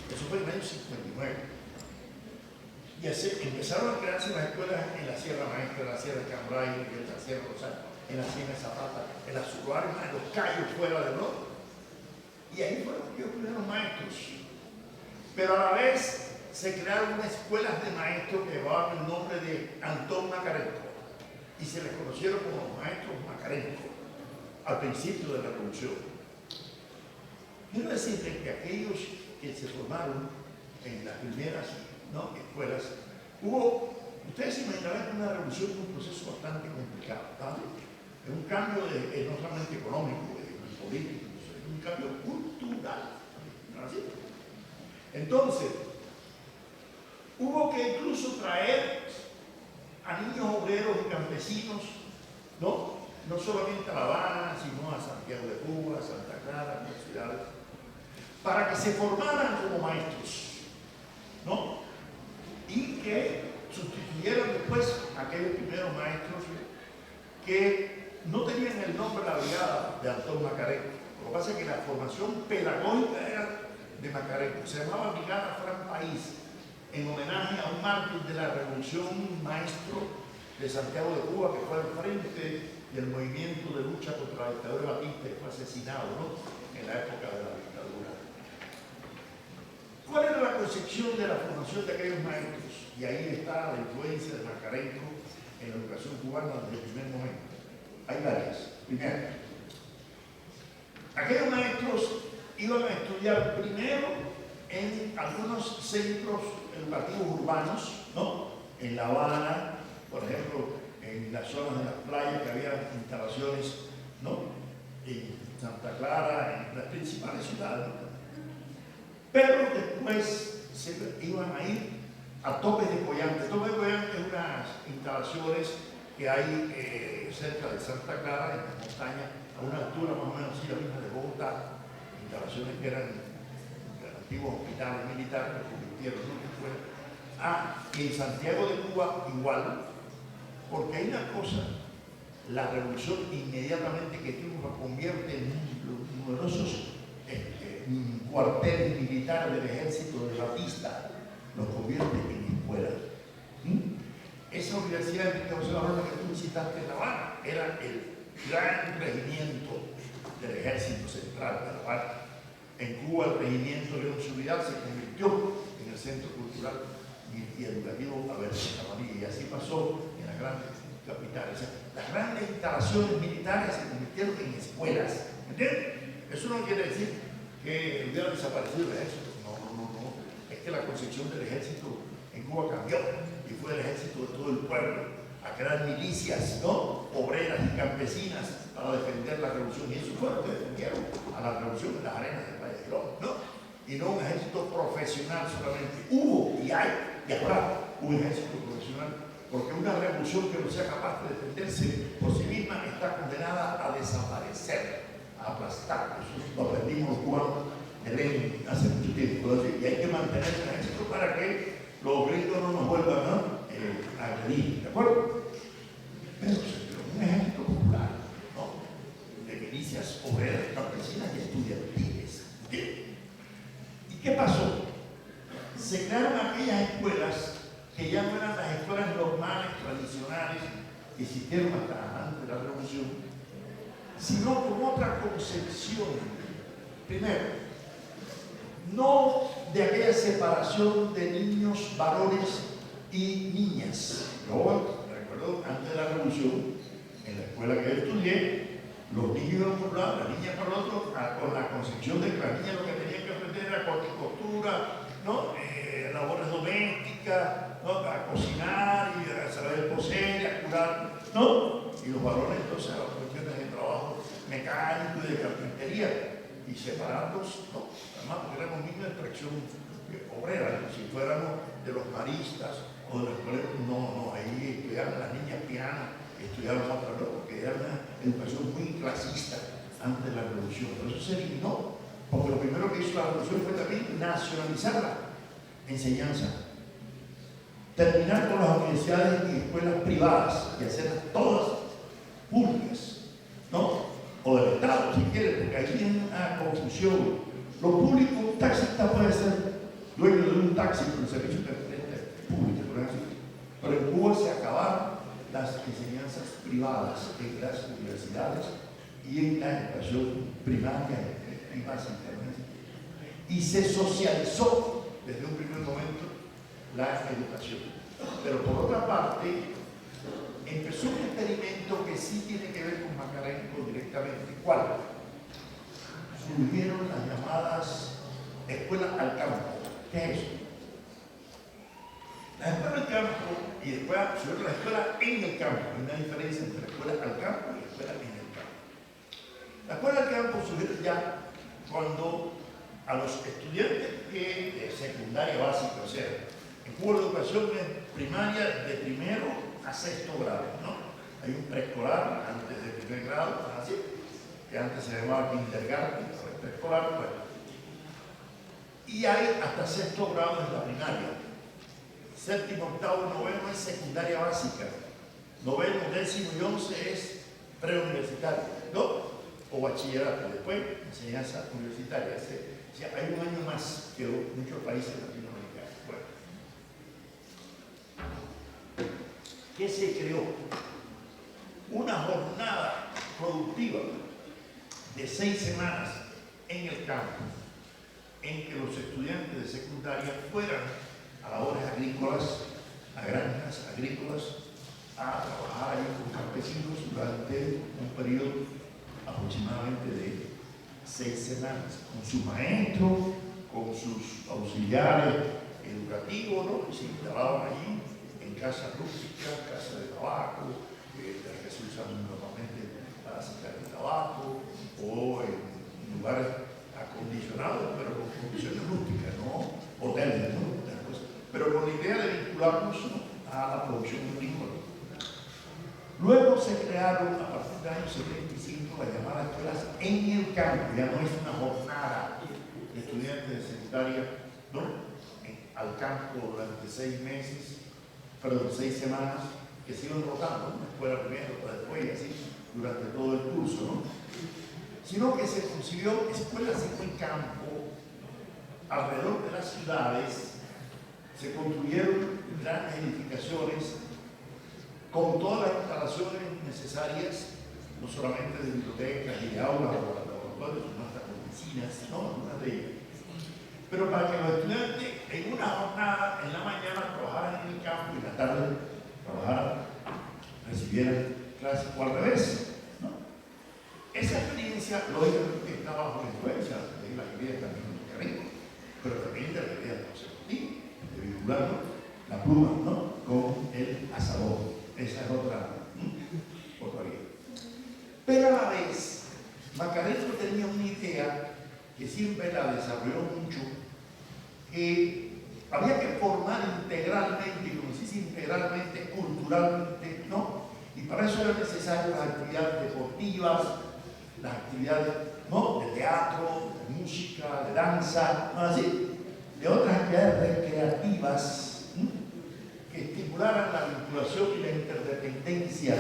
Eso fue en el año 59. Y así empezaron a crearse las escuelas en la Sierra Maestra, en la Sierra Cambrai, en la Sierra Rosario, en la Sierra Zapata, en las Uruguayas, en los Cayos fuera del norte. Y ahí fueron los primeros maestros. Pero a la vez se crearon unas escuelas de maestros que llevaban el nombre de Antón Macarenco y se les conocieron como los maestros Macarenco al principio de la revolución. Quiero decirles que aquellos que se formaron en las primeras escuelas, ustedes se imaginarán que una revolución es un proceso bastante complicado, ¿vale? Es un cambio no solamente económico, político, es un cambio cultural, ¿no es así? Entonces, hubo que incluso traer a niños obreros y campesinos, no solamente a La Habana, sino a Santiago de Cuba, a Santa Clara, a las ciudades, para que se formaran como maestros, ¿no? Y que sustituyeran después a aquellos primeros maestros que no tenían el nombre de la brigada de Antón Macarenco. Lo que pasa es que la formación pedagógica era de Macarenco. Se llamaba Brigada Fran País, en homenaje a un mártir de la revolución maestro de Santiago de Cuba, que fue al frente del movimiento de lucha contra la dictadura de Batista y fue asesinado, ¿no?, en la época de la dictadura. ¿Cuál era la concepción de la formación de aquellos maestros? Y ahí está la influencia de Macarenco en la educación cubana desde el primer momento. Hay varias. Primero, aquellos maestros iban a estudiar primero en algunos centros educativos urbanos, ¿no? En La Habana, por ejemplo, en las zonas de las playas que había instalaciones, ¿no?, en Santa Clara, en las principales ciudades, ¿no? Pero después se iban a ir a Topes de Coyante. Topes de Coyante es unas instalaciones que hay cerca de Santa Clara, en las montañas, a una altura más o menos así, la misma de Bogotá, instalaciones que eran antiguos hospitales militares que convirtieron en una escuela. Y en Santiago de Cuba igual, porque hay una cosa la revolución inmediatamente que triunfa convierte en numerosos cuarteles militares del ejército de Batista, los convierte en escuelas. Esa universidad de José Barona que tú citaste en La Habana era el gran regimiento del ejército central de La Habana. En Cuba el regimiento León Seguridad se convirtió en el centro cultural y educativo Abel Santa María, y así pasó en las grandes capitales. O sea, las grandes instalaciones militares se convirtieron en escuelas. ¿Entiendes? Eso no quiere decir que hubiera desaparecido el ejército. No. Es que la concepción del ejército en Cuba cambió y fue el ejército de todo el pueblo a crear milicias, ¿no?, obreras y campesinas para defender la revolución. Y eso fue lo que defendieron a la revolución en las arenas del Valle de Girón, ¿no? Y no un ejército profesional solamente. Hubo y hay y habrá un ejército profesional, porque una revolución que no sea capaz de defenderse por sí misma está condenada a desaparecer, a aplastar. Eso lo aprendimos los cubanos de Lenin hace mucho tiempo. Y hay que mantener el ejército para que los gringos no nos vuelvan a agredir, ¿de acuerdo? Pero un ejército popular, ¿no?, de milicias obreras, campesinas y estudiantiles. ¿Y qué pasó? Se crearon aquellas escuelas que ya no eran las escuelas normales, tradicionales, que existieron hasta antes de la revolución, sino con otra concepción. Primero, no de aquella separación de niños varones y niñas. Yo recuerdo, antes de la revolución, en la escuela que yo estudié, los niños iban por un lado, las niñas por el otro, con la concepción de que las niñas lo que tenían que aprender era costura, ¿no?, labores domésticas, ¿no?, a cocinar y a saber coser y a curar, ¿no? Y los varones entonces a las cuestiones de trabajo mecánico y de carpintería, y separarlos, no, además porque éramos niños de extracción obrera, ¿no? Si fuéramos de los maristas o de los colegios, no, ahí estudiaban las niñas piano, estudiaban otras, ¿no?, porque era una educación muy clasista antes de la revolución. Pero eso se eliminó, porque lo primero que hizo la revolución fue también nacionalizar la enseñanza, terminar con las universidades y escuelas privadas y hacerlas todas públicas, ¿no?, o del Estado, si quieren, porque aquí hay una confusión. Lo público, un taxista puede ser dueño de un taxi con el servicio de público, pero en Cuba se acabaron las enseñanzas privadas en las universidades y en la educación primaria y básica, y se socializó desde un primer momento la educación. Pero por otra parte, empezó un experimento que sí tiene que ver con Macarenco directamente. ¿Cuál? Surgieron las llamadas escuelas al campo. ¿Qué es eso? La escuela al campo y después surgió la escuela en el campo. Hay una diferencia entre la escuela al campo y la escuela en el campo. La escuela al campo surgió ya cuando a los estudiantes de secundaria básica, o sea, en Cuba la educación es primaria de primero a sexto grado, ¿no? Hay un preescolar antes del primer grado, así, que antes se llamaba kindergarten, ahora es preescolar, bueno. Y hay hasta sexto grado en la primaria. Séptimo, octavo, noveno es secundaria básica. Noveno, décimo y 11 es preuniversitario, ¿no?, o bachillerato. Después, enseñanza universitaria. O sea, hay un año más que muchos países latinoamericanos. Bueno. ¿Qué se creó? Una jornada productiva de 6 semanas en el campo, en que los estudiantes de secundaria fueran a labores agrícolas, a granjas agrícolas, a trabajar ahí con campesinos durante un periodo aproximadamente de 6 semanas, con su maestro, con sus auxiliares educativos, ¿no?, que se instalaban allí en casas rústicas, casas de tabaco, de las que se usan normalmente para sacar el tabaco, o en lugares acondicionados, pero con condiciones rústicas, no hoteles, ¿no?, pero con la idea de vincularnos, ¿no?, a la producción agrícola. Luego se crearon, a partir del año 75, las llamadas escuelas en el campo. Ya no es una jornada de estudiantes de secundaria, ¿no?, al campo durante 6 meses, perdón, 6 semanas, que se iban rotando, una escuela primero, otra después y así, durante todo el curso, ¿no? Sino que se concibió escuelas en el campo, alrededor de las ciudades, se construyeron grandes edificaciones con todas las instalaciones necesarias, no solamente de bibliotecas y de aulas o laboratorios, sino hasta con oficinas, ¿no? Algunas de ellas. Pero para que los estudiantes en una jornada, en la mañana, trabajaran en el campo y en la tarde trabajaran, recibieran clases o al revés, ¿no? Esa experiencia, lógicamente, está bajo la influencia de la idea también de Macarenco, pero también de la idea de José Martí, de vincular la pluma, ¿no? Con el asador. Esa es otra vía. Pero a la vez, Macarenco tenía una idea que siempre la desarrolló mucho, que había que formar integralmente, como se dice integralmente, culturalmente, ¿no? Y para eso eran necesarias las actividades deportivas, las actividades, ¿no? De teatro, de música, de danza, ¿no? Así, de otras actividades recreativas, ¿no? Que estimularan la vinculación y la interdependencia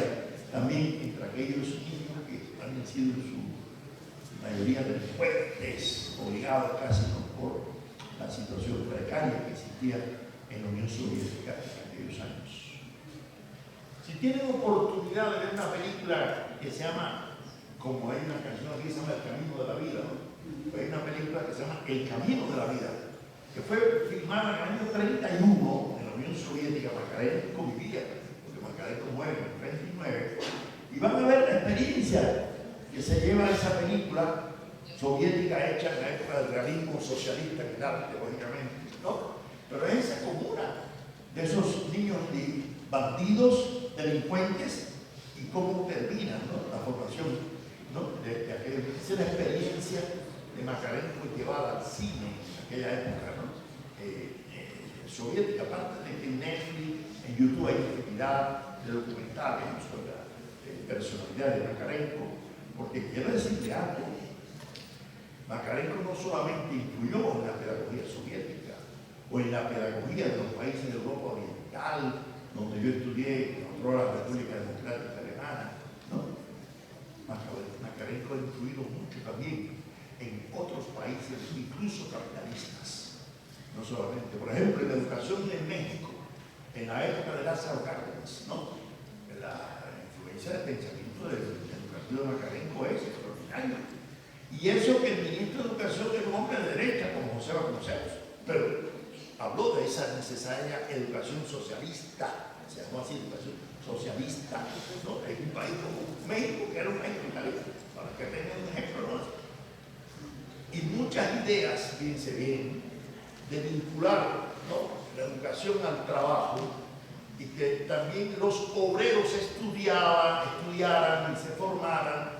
también entre aquellos niños que han sido en su mayoría delincuentes, obligados casi, ¿no? Por la situación precaria que existía en la Unión Soviética en aquellos años. Si tienen oportunidad de ver una película que se llama, como hay una canción aquí que se llama El Camino de la Vida, ¿no? Hay una película que se llama El Camino de la Vida, que fue filmada en el año 31 en la Unión Soviética. Macarenco vivía, porque Macarenco muere en el 39, y van a ver la experiencia que se lleva esa película soviética hecha en la época del realismo socialista en el arte, lógicamente, ¿no? Pero es esa comuna de esos niños bandidos, delincuentes, y cómo termina, ¿no? La formación, ¿no? de aquella. Esa es la experiencia de Macarenco llevada al cine en aquella época, ¿no? Soviética, aparte de que en Netflix, en YouTube hay infinidad de documentales sobre la personalidad de Macarenco, porque quiero decirle algo. Macarenco no solamente influyó en la pedagogía soviética o en la pedagogía de los países de Europa Oriental, donde yo estudié, en la República Democrática Alemana, ¿no? Macarenco ha influido mucho también en otros países, incluso capitalistas. No solamente, por ejemplo, en la educación en México, en la época de Lázaro Cárdenas, ¿no? La influencia del pensamiento educativo de Macarenco es extraordinaria. Y eso que el ministro de Educación era un hombre de derecha, como José Vasconcelos, pero habló de esa necesaria educación socialista, se llamó así, educación socialista, ¿no? En un país como México, que era un país capitalista, para que tengan un ejemplo, ¿no? Y muchas ideas, fíjense bien, de vincular, ¿no? La educación al trabajo, y que también los obreros estudiaran y se formaran,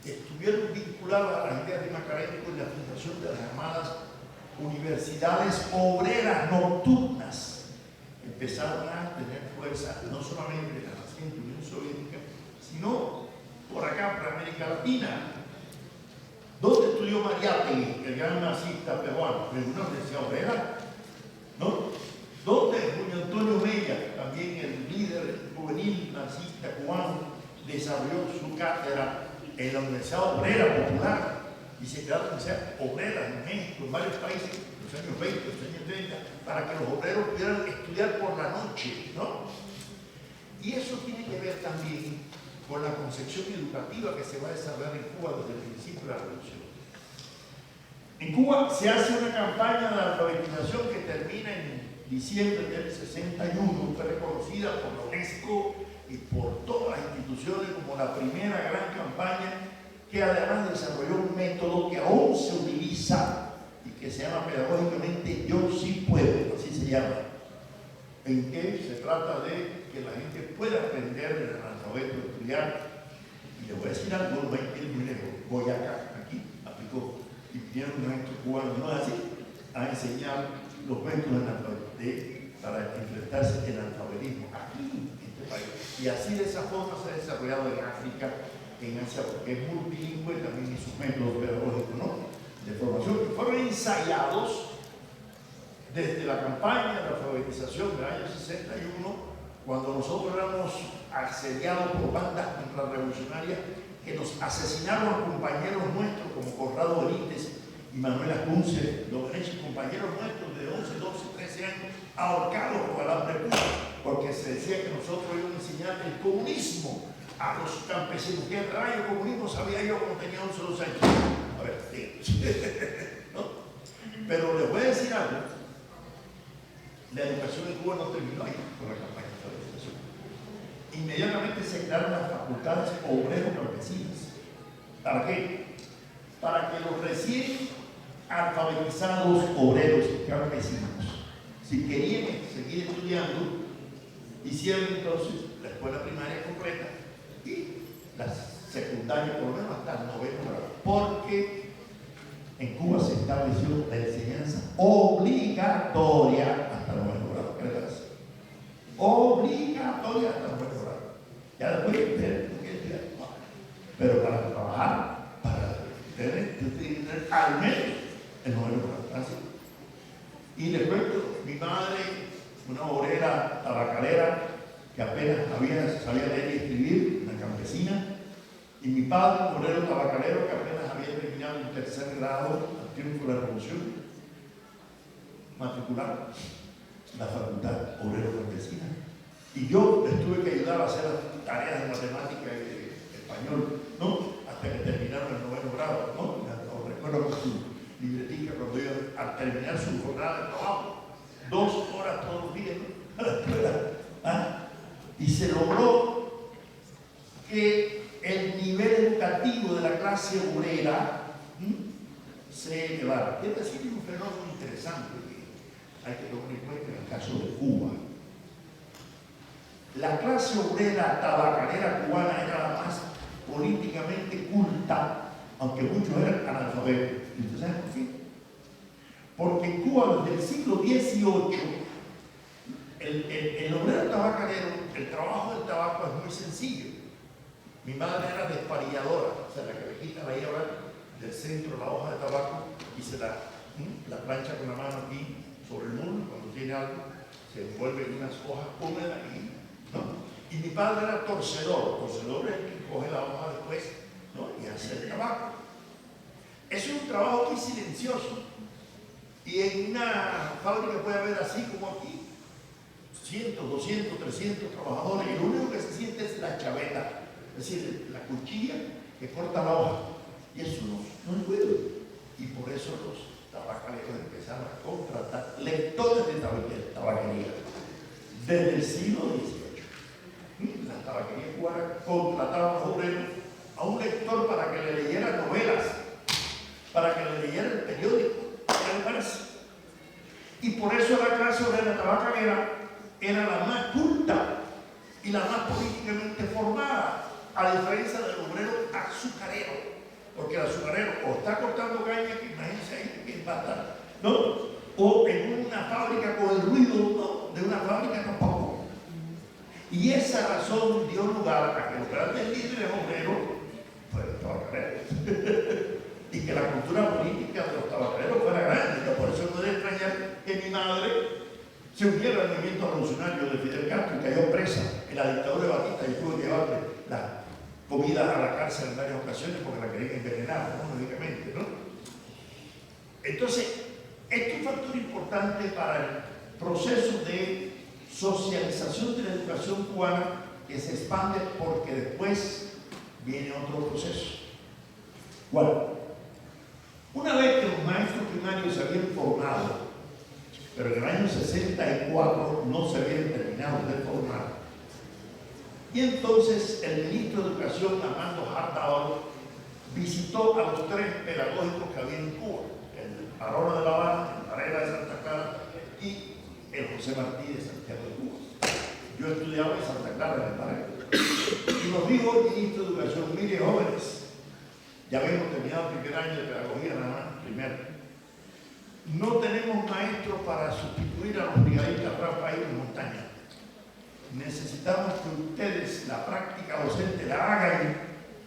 estuvieron vinculados a las ideas de Macarenco en la fundación de las llamadas universidades obreras nocturnas. Empezaron a tener fuerza no solamente en la naciente Unión Soviética, sino por acá, por América Latina. ¿Dónde estudió Mariátegui, el gran nazista peruano? En una universidad obrera, ¿no? ¿Dónde Julio Antonio Mella, también el líder juvenil nazista cubano, desarrolló su cátedra en la Universidad Obrera Popular? Y se crearon universidades obreras en México, en varios países, en los años 20, los años 30, para que los obreros pudieran estudiar por la noche, ¿no? Y eso tiene que ver también con la concepción educativa que se va a desarrollar en Cuba desde el principio de la revolución. En Cuba se hace una campaña de alfabetización que termina en diciembre del 61, fue reconocida por la UNESCO y por todas las instituciones como la primera gran campaña, que además desarrolló un método que aún se utiliza y que se llama pedagógicamente Yo Sí Puedo, así se llama, en que se trata de que la gente pueda aprender del analfabeto, estudiar. Y le voy a decir algo, no hay que ir muy lejos. Boyacá, aquí, aplicó, y vinieron un maestro cubano, no así, a enseñar los métodos para enfrentarse al analfabetismo aquí, en este país. Y así de esa forma se ha desarrollado en África, en Asia, porque es multilingüe también en sus métodos pedagógicos, ¿no? De formación, que fueron ensayados desde la campaña de alfabetización del año 61 cuando nosotros éramos asediados por bandas contrarrevolucionarias que nos asesinaron a compañeros nuestros como Corrado Benítez y Manuel Apunce, los compañeros nuestros de 11, 12, 13 años, ahorcados por alambre público, porque se decía que nosotros íbamos a enseñar el comunismo a los campesinos. ¿Qué rayo comunismo sabía yo cuando tenía 11 o 12 años? A ver, ¿no? Pero les voy a decir algo. La educación en Cuba no terminó ahí con la campaña de alfabetización. Inmediatamente se crearon las facultades obrero-campesinas. ¿Para qué? Para que los recién alfabetizados obreros campesinos, si querían seguir estudiando, hicieron entonces la escuela primaria completa y la secundaria por lo menos hasta el 9º grado. Porque en Cuba se estableció la enseñanza obligatoria hasta el 9º grado. ¿Qué le parece? Obligatoria hasta el 9º grado. Ya después pero para trabajar, para tener al menos el 9º grado. ¿Así? Y les cuento, mi madre, una obrera tabacalera que apenas sabía leer y escribir, una campesina, y mi padre, un obrero tabacalero que apenas había terminado el 3º grado al triunfo de la revolución, matriculado la facultad obrero-campesina. Y yo les tuve que ayudar a hacer las tareas de matemática y de español, ¿no? Hasta que terminaron el 9º grado, ¿no? Recuerdo con su libretica cuando iba a terminar su jornada de trabajo, 2 horas todos los días, ¿no? A la escuela. ¿Ah? Y se logró que el nivel educativo de la clase obrera se elevara. Es decir, un fenómeno interesante que hay que tomar en cuenta en el caso de Cuba. La clase obrera tabacalera cubana era la más políticamente culta, aunque muchos eran analfabetos. ¿Ustedes saben por qué? Porque en Cuba, desde el siglo XVIII, el obrero tabacalero, el trabajo del tabaco es muy sencillo. Mi madre era desparilladora, o sea, la que le quita la hierba del centro la hoja de tabaco y se la plancha con la mano aquí sobre el muslo. Cuando tiene algo, se envuelve en unas hojas húmedas ¿no? Y mi padre era torcedor. Torcedor es el que coge la hoja después, ¿no? Y hace el tabaco. Eso es un trabajo muy silencioso. Y en una fábrica puede haber así como aquí 100, 200, 300 trabajadores y lo único que se siente es la chaveta, es decir, la cuchilla que corta la hoja. Y eso no es bueno. Y por eso los tabacaleros empezaron a contratar lectores de tabaquería desde el siglo XVIII. La tabaquería cubana contrataba a obreros a un lector para que le leyera novelas, para que le leyera el periódico. ¿Qué le parece? Y por eso la clase obrera tabacalera era la más culta y la más políticamente formada, a diferencia del obrero azucarero. Porque el azucarero o está cortando caña, que imagínense ahí quién va a estar, ¿no? O en una fábrica con el ruido, ¿no? De una fábrica tampoco. Y esa razón dio lugar a que los grandes líderes obreros fueran tabacaleros. Y que la cultura política de los tabacaleros fuera grande. Yo por eso no debe extrañar que mi madre se uniera al movimiento revolucionario de Fidel Castro y cayó presa en la dictadura de Batista y tuvo que llevarle la comida a la cárcel en varias ocasiones porque la querían envenenar, ¿no? Lógicamente, ¿no? Entonces, esto es un factor importante para el proceso de socialización de la educación cubana que se expande porque después viene otro proceso. Bueno, una vez que los maestros primarios se habían formado, pero en el año 64 no se habían terminado de formar, y entonces el ministro de Educación, Armando Hartauer, visitó a los 3 pedagógicos que había en Cuba, el Arona de La Habana, el Varela de Santa Clara y el José Martí de Santiago de Cuba. Yo estudiaba en Santa Clara, en el Varela. Y nos dijo el ministro de Educación: mire, jóvenes, ya habíamos terminado el primer año de pedagogía, nada más, primero. No tenemos maestros para sustituir a los brigadistas Rafa y en montaña. Necesitamos que ustedes la práctica docente la hagan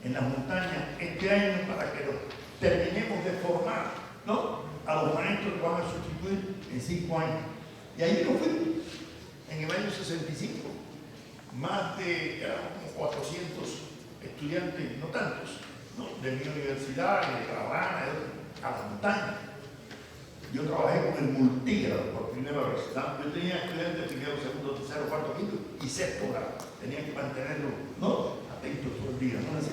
en las montañas este año para que terminemos de formar, ¿no? A los maestros que van a sustituir en 5 años. Y ahí lo fuimos, en el año 65. más de, éramos como 400 estudiantes, no tantos, ¿no? De mi universidad, de Caravana, a la montaña. Yo trabajé con el multígrado por primera vez. Yo tenía estudiantes primero, segundo, tercero, cuarto, quinto y sexto grado. Tenía que mantenerlo, ¿no?, atentos todo el día, ¿no? Así.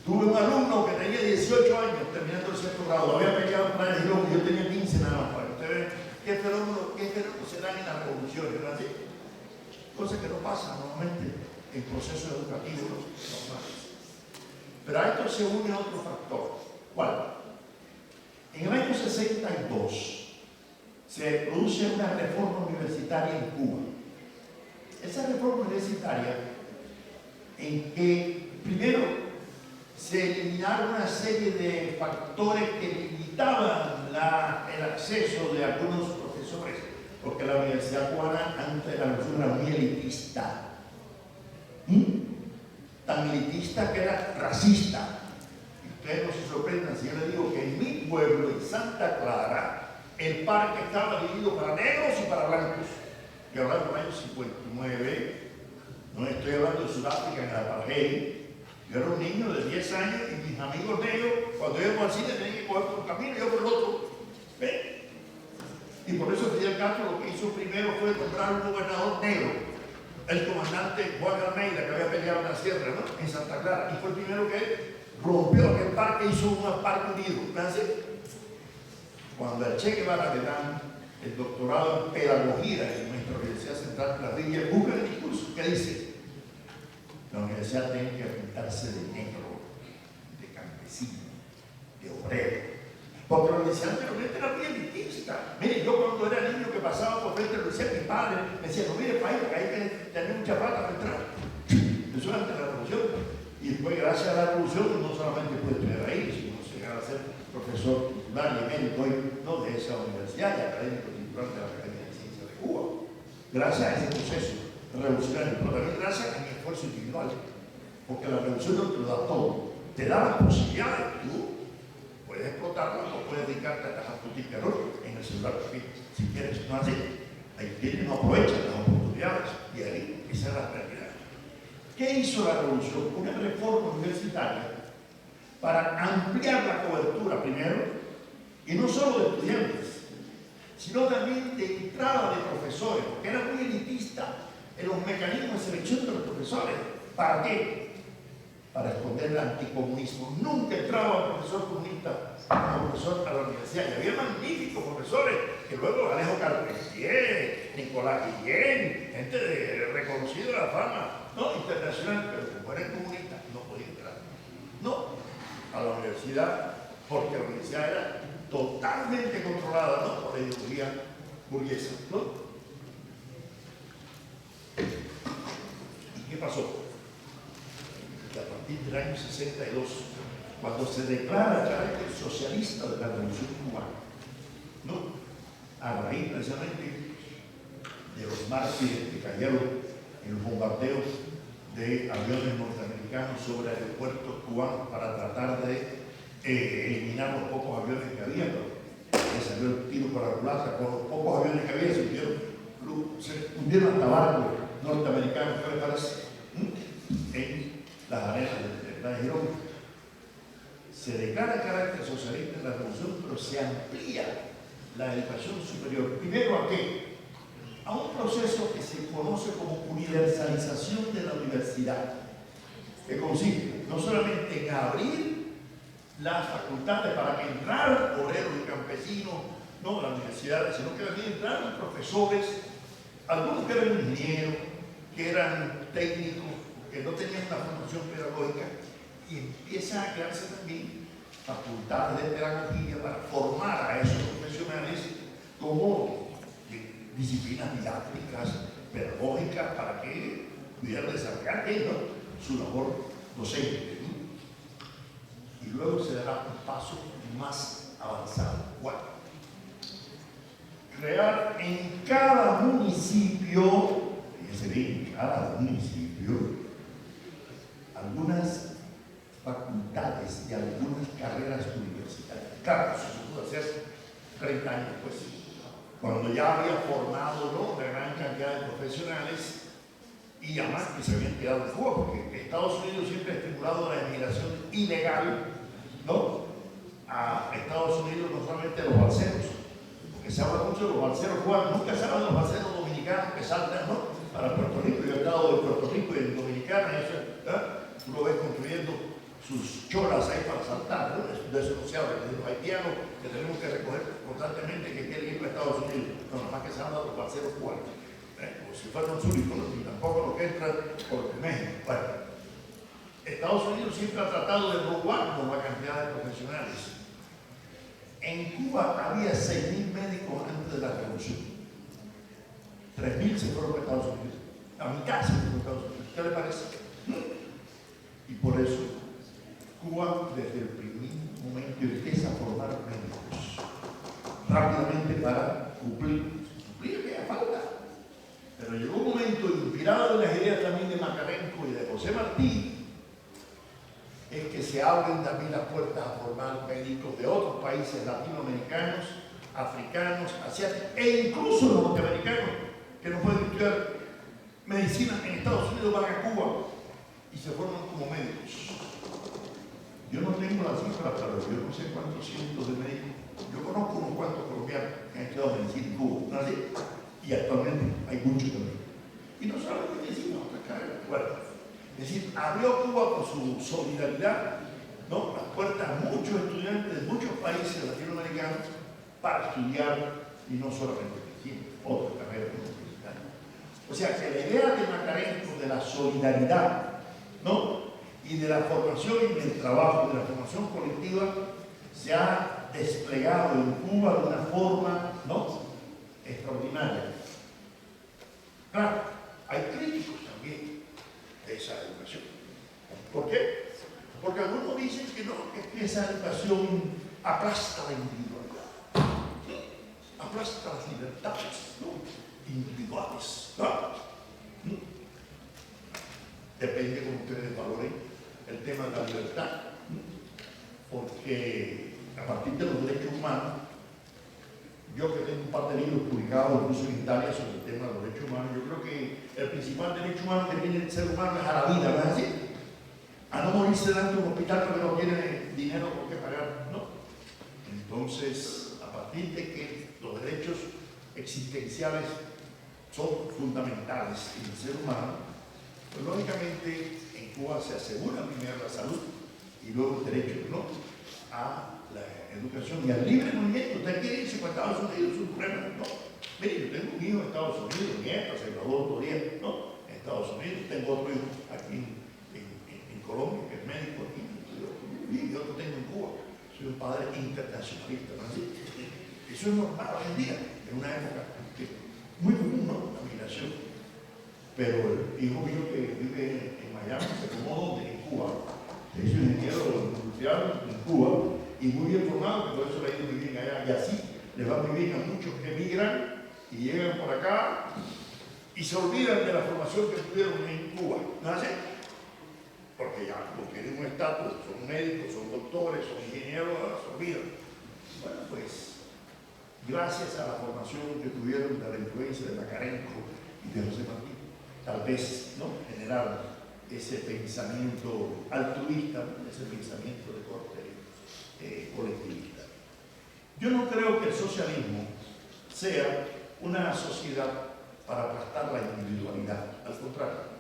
Tuve un alumno que tenía 18 años terminando el sexto grado. Había peleado con el y yo tenía 15 nada más. Para ustedes vean qué fenómeno se dan en las revoluciones, ¿verdad? ¿Sí? Cosas que no pasan normalmente en procesos educativos normales. Pero a esto se une otro factor. ¿Cuál? En el año 62 se produce una reforma universitaria en Cuba. Esa reforma universitaria en que primero se eliminaron una serie de factores que limitaban el acceso de algunos profesores, porque la universidad cubana antes de la revolución era muy elitista. Tan elitista que era racista. Ustedes no se sorprendan si yo les digo que en mi pueblo, en Santa Clara, el parque estaba dividido para negros y para blancos. Y hablando del año 59, no estoy hablando de Sudáfrica en el apartheid. Yo era un niño de 10 años y mis amigos negros, cuando íbamos al cine, tenían que coger por un camino y yo por el otro. ¿Ven? Y por eso Fidel Castro lo que hizo primero fue nombrar un gobernador negro, el comandante Juan Almeida, que había peleado en la sierra, ¿no?, en Santa Clara. Y fue el primero que rompió aquel parque, hizo un parque unido. ¿Ven? Cuando a Che Guevara le dan el doctorado en pedagogía en nuestra Universidad Central de la Villa, busca el discurso que dice: la universidad tiene que pintarse de negro, de campesino, de obrero. Porque la universidad anteriormente era muy elitista. Mire, yo cuando era niño que pasaba por frente de la universidad, mi padre me decía: no mire país, porque hay que tener mucha plata para entrar. Eso era antes de la revolución. Y después, gracias a la revolución, no solamente pude estudiar ahí, sino llegar a ser profesor titular y emérito hoy, no, de esa universidad y académico titular de la Academia de Ciencias de Cuba. Gracias a ese proceso revolucionario, pero también gracias a mi esfuerzo individual, porque la revolución no te lo da todo, te da las posibilidades. Tú puedes explotarlas o puedes dedicarte a trabajar tu terror en el celular también, si quieres. No así, hay quienes no aprovechan las oportunidades y ahí esa es la realidad. ¿Qué hizo la revolución? Una reforma universitaria para ampliar la cobertura primero, y no solo de estudiantes, sino también de entrada de profesores, porque era muy elitista en los mecanismos de selección de los profesores. ¿Para qué? Para esconder el anticomunismo. Nunca entraba un profesor comunista como profesor a la universidad. Y había magníficos profesores, que luego Alejo Carpentier, Nicolás Guillén, gente reconocida de la fama, ¿no?, internacional, pero como eran comunistas no podían entrar. No, a la universidad, porque la universidad era totalmente controlada, ¿no?, por la ideología burguesa, ¿no? ¿Y qué pasó? Que a partir del año 62, cuando se declara el carácter socialista de la Revolución Cubana, ¿no?, a raíz precisamente de los mártires que cayeron en los bombardeos de aviones norteamericanos sobre aeropuertos cubanos para tratar de eliminar los pocos aviones que había, pero le salió el tiro por la culata. Con los pocos aviones que había se hundieron hasta barcos norteamericanos, ¿qué les parece? En las arenas de la Girón. Se declara carácter socialista en la revolución, pero se amplía la educación superior. ¿Primero a qué? A un proceso que se conoce como universalización de la universidad, que consiste no solamente en abrir las facultades para que entraran obreros y campesinos, no, a la universidad, sino que también entraran profesores, algunos que eran ingenieros, que eran técnicos, que no tenían una formación pedagógica, y empiezan a crearse también facultades de pedagogía para formar a esos profesionales como disciplinas didácticas, pedagógicas, para que pudieran desarrollar ellos su labor docente. Y luego se dará un paso más avanzado. ¿Cuál? Crear en cada municipio, fíjense bien, en cada municipio, algunas facultades y algunas carreras universitarias. Claro, eso se pudo hacer 30 años después, cuando ya había formado, ¿no?, una gran cantidad de profesionales y además que se habían quedado en Cuba, porque Estados Unidos siempre ha estimulado la emigración ilegal, ¿no?, a Estados Unidos, no solamente los balseros, porque se habla mucho de los balseros cubanos, nunca se habla de los balseros dominicanos que saltan, ¿no?, para Puerto Rico. Yo he estado de Puerto Rico y en Dominicana, y eso, tú lo ves construyendo sus cholas ahí para saltar, ¿no? De eso no se habla, de los haitianos que tenemos que recoger constantemente que quieren ir para Estados Unidos, no, nada más que se habla de los balseros cubanos, como si fueran los únicos, ¿no?, y tampoco los que entran por México. Bueno, Estados Unidos siempre ha tratado de robarnos la cantidad de profesionales. En Cuba había 6.000 médicos antes de la revolución. 3.000 se fueron a Estados Unidos. La mitad se fueron a Estados Unidos. ¿Qué le parece? Y por eso Cuba desde el primer momento empieza a formar médicos rápidamente para cumplir lo que haga falta. Pero llegó un momento, inspirado en las ideas también de Macarenco y de José Martí, es que se abren también las puertas a formar médicos de otros países latinoamericanos, africanos, asiáticos e incluso norteamericanos que no pueden estudiar medicina en Estados Unidos, van a Cuba y se forman como médicos. Yo no tengo la cifra, pero yo no sé cuántos cientos de médicos. Yo conozco unos cuantos colombianos que han estudiado medicina en Cuba, ¿no? Y actualmente hay muchos también. Y no solamente medicina, otras carreras. Bueno, es decir, abrió Cuba por su solidaridad, ¿no?, las puertas a muchos estudiantes de muchos países latinoamericanos para estudiar, y no solamente medicina, otras carreras universitarias. O sea que la idea de Macarenco de la solidaridad, ¿no?, y de la formación y del trabajo, de la formación colectiva, se ha desplegado en Cuba de una forma, ¿no?, extraordinaria. Claro, hay críticos también de esa educación. ¿Por qué? Porque algunos dicen que no, que esa educación aplasta la individualidad, aplasta las libertades, ¿no?, individuales, ¿no? Depende cómo ustedes valoren el tema de la libertad, porque a partir de los derechos humanos, yo que tengo un par de libros publicados incluso en Italia sobre el tema de los derechos humanos, yo creo que el principal derecho humano que tiene el ser humano es a la vida, ¿no es así? A no morirse delante de un hospital porque no tiene dinero por qué pagar, ¿no? Entonces, a partir de que los derechos existenciales son fundamentales en el ser humano, pues lógicamente en Cuba se asegura primero la salud y luego el derecho, ¿no?, a la educación y al libre movimiento. Usted quiere irse para Estados Unidos, es un problema, ¿no? Mire, yo tengo un hijo en Estados Unidos, nieta, se graduó otro día, ¿no?, en Estados Unidos. Tengo otro hijo aquí en Colombia, que es médico aquí, y otro tengo en Cuba. Soy un padre internacionalista, ¿no? Eso es normal hoy en día, en una época muy común, ¿no?, la migración. Pero el hijo mío que vive en Miami se tomó donde, en Cuba, se hizo ingeniero industrial en Cuba y muy bien formado, que por eso le ha ido muy bien allá. Y así les va muy bien a muchos que emigran y llegan por acá y se olvidan de la formación que tuvieron en Cuba, ¿no es así? Porque ya como tienen un estatus, son médicos, son doctores, son ingenieros, se olvidan. Bueno, pues gracias a la formación que tuvieron de la influencia de Macarenco y de José Martí, tal vez, ¿no?, generar ese pensamiento altruista, ese pensamiento de corte colectivista. Yo no creo que el socialismo sea una sociedad para aplastar la individualidad, al contrario.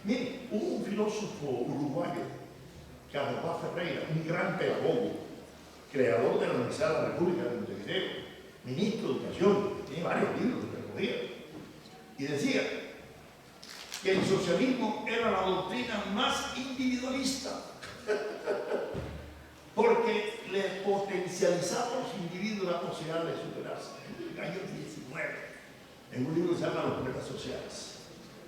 Mire, hubo un filósofo uruguayo, Carlos Paz Ferreira, un gran pedagogo, creador de la Universidad de la República de Montevideo, ministro de Educación, tiene varios libros de pedagogía, y decía que el socialismo era la doctrina más individualista, porque le potencializaba a los individuos la posibilidad de superarse. En el año 19, en un libro que se llama Los problemas sociales,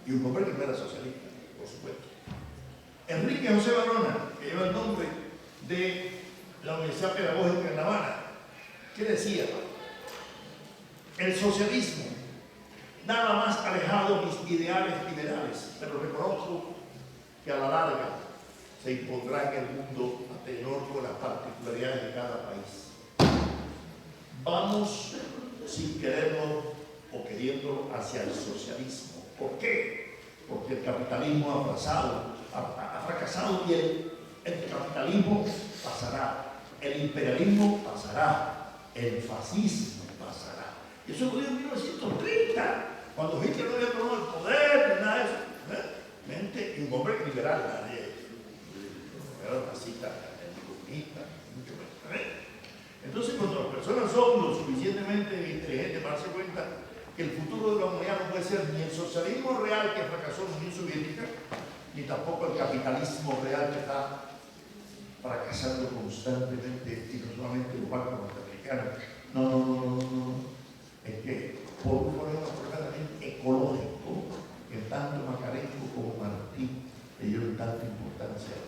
y un hombre que no era socialista, por supuesto. Enrique José Barona, que lleva el nombre de la Universidad Pedagógica en La Habana, ¿qué decía? El socialismo, nada más alejado de mis ideales liberales, pero reconozco que a la larga se impondrá en el mundo a tenor con las particularidades de cada país. Vamos, sin quererlo o queriéndolo, hacia el socialismo. ¿Por qué? porque el capitalismo ha fracasado y el capitalismo pasará, el imperialismo pasará, el fascismo pasará. Y eso lo dijo en 1930, cuando Hitler no había tomado el poder, ni nada de eso. Mente, y un hombre liberal, nadie era fascista, comunista, mucho menos. Entonces, cuando las personas son lo suficientemente inteligentes para darse cuenta que el futuro de la humanidad no puede ser ni el socialismo real que fracasó en la Unión Soviética, ni tampoco el capitalismo real que está fracasando constantemente, y no solamente los bancos norteamericanos. No. Es que por un problema verdaderamente ecológico que tanto Macarenko como Martí le dieron tanta importancia.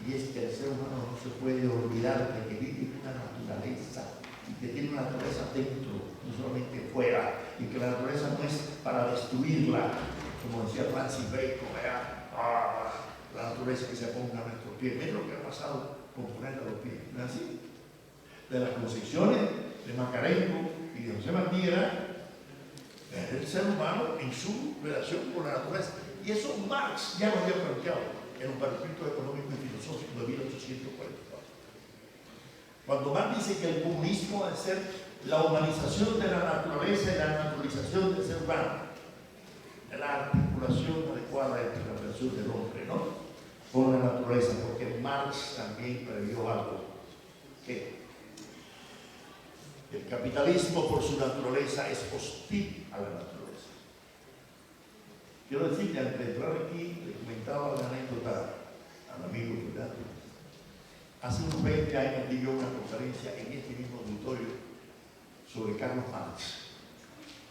Y es que el ser humano no se puede olvidar de que vive una naturaleza y que tiene una naturaleza dentro, no solamente fuera, y que la naturaleza no es para destruirla, como decía Francis Bacon, la naturaleza que se ponga a nuestros pies. ¿Ves lo que ha pasado con ponerla a los pies? ¿No es así? De las concepciones de Macarenko y de José Martí era el ser humano en su relación con la naturaleza. Y eso Marx ya lo había planteado en un manifiesto económico y filosófico de 1844. Cuando Marx dice que el comunismo debe ser la humanización de la naturaleza y la naturalización del ser humano, la articulación adecuada entre la relación del hombre, ¿no?, con la naturaleza, porque Marx también previó algo, que el capitalismo por su naturaleza es hostil a la naturaleza. Quiero decir que antes de entrar aquí, le comentaba una anécdota al amigo Fernando. Hace unos 20 años di yo una conferencia en este mismo auditorio sobre Carlos Marx,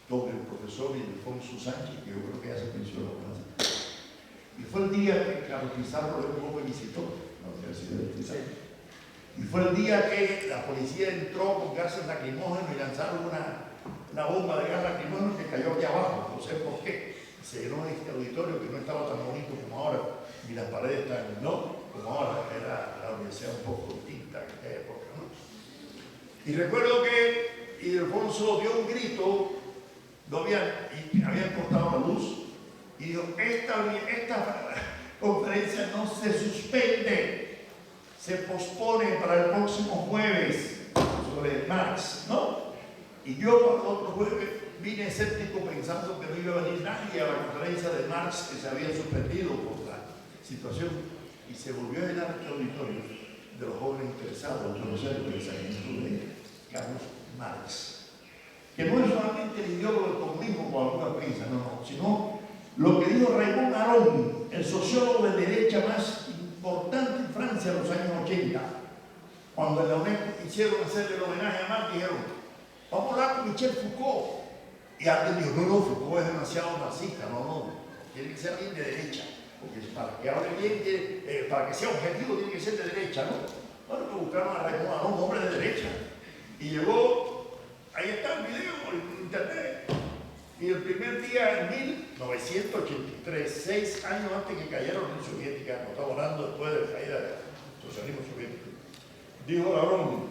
con el profesor Ildefonso Sánchez, que yo creo que ya se mencionó. Y fue el día que Carlos Pizarro luego me visitó en la Universidad de Pizarro. Y fue el día que la policía entró con gases lacrimógenos y lanzaron una bomba de gas lacrimógeno que cayó aquí abajo. No sé por qué. Se llenó este auditorio que no estaba tan bonito como ahora, ni las paredes tan, no, como ahora. Era la universidad un poco distinta en aquella época, ¿no? Y recuerdo que Ildefonso dio un grito, habían cortado la luz, y dijo: esta conferencia no se suspende, se pospone para el próximo jueves, sobre Marx, ¿no? Y yo para el otro jueves vine escéptico pensando que no iba a venir nadie a la conferencia de Marx, que se había suspendido por la situación, y se volvió a llenar el auditorio de los jóvenes interesados en conocer el pensamiento de Carlos Marx, que no es solamente el ideólogo del comunismo como alguna piensa, no, sino lo que dijo Raymond Aron, el sociólogo de derecha más importante en Francia en los años 80, cuando en la UNED hicieron hacerle el homenaje a Marx, dijeron: vamos a hablar con Michel Foucault. Y alguien dijo: no, Foucault es demasiado marxista, no, tiene que ser alguien de derecha, porque para que hable bien, para que sea objetivo, tiene que ser de derecha, ¿no? Bueno, pues buscaron a Raymond Aron, un hombre de derecha, y llegó, ahí está el video en internet. Y el primer día, en 1983, 6 años antes que cayera la Unión Soviética, no estamos hablando después de la caída del socialismo soviético, dijo Aron: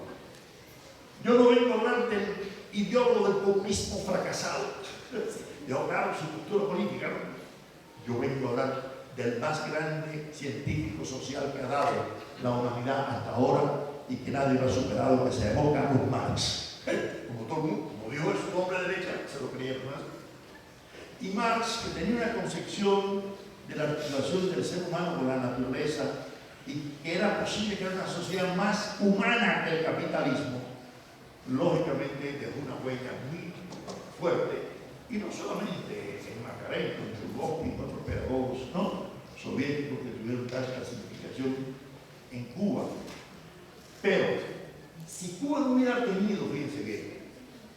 yo no vengo a hablar del ideólogo del comunismo fracasado, yo claro su cultura política, ¿no? Yo vengo a hablar del más grande científico social que ha dado la humanidad hasta ahora y que nadie lo ha superado, que se llamó Carlos Marx. Como todo el mundo, como dijo es un hombre de derecha, se lo creyeron, ¿no? Y Marx, que tenía una concepción de la articulación del ser humano con la naturaleza y que era posible crear una sociedad más humana que el capitalismo, lógicamente dejó una huella muy fuerte, y no solamente en Macarenko, en Chulkovsky, en otros pedagogos, ¿no?, soviéticos que tuvieron tanta significación en Cuba. Pero si Cuba no hubiera tenido, fíjense que,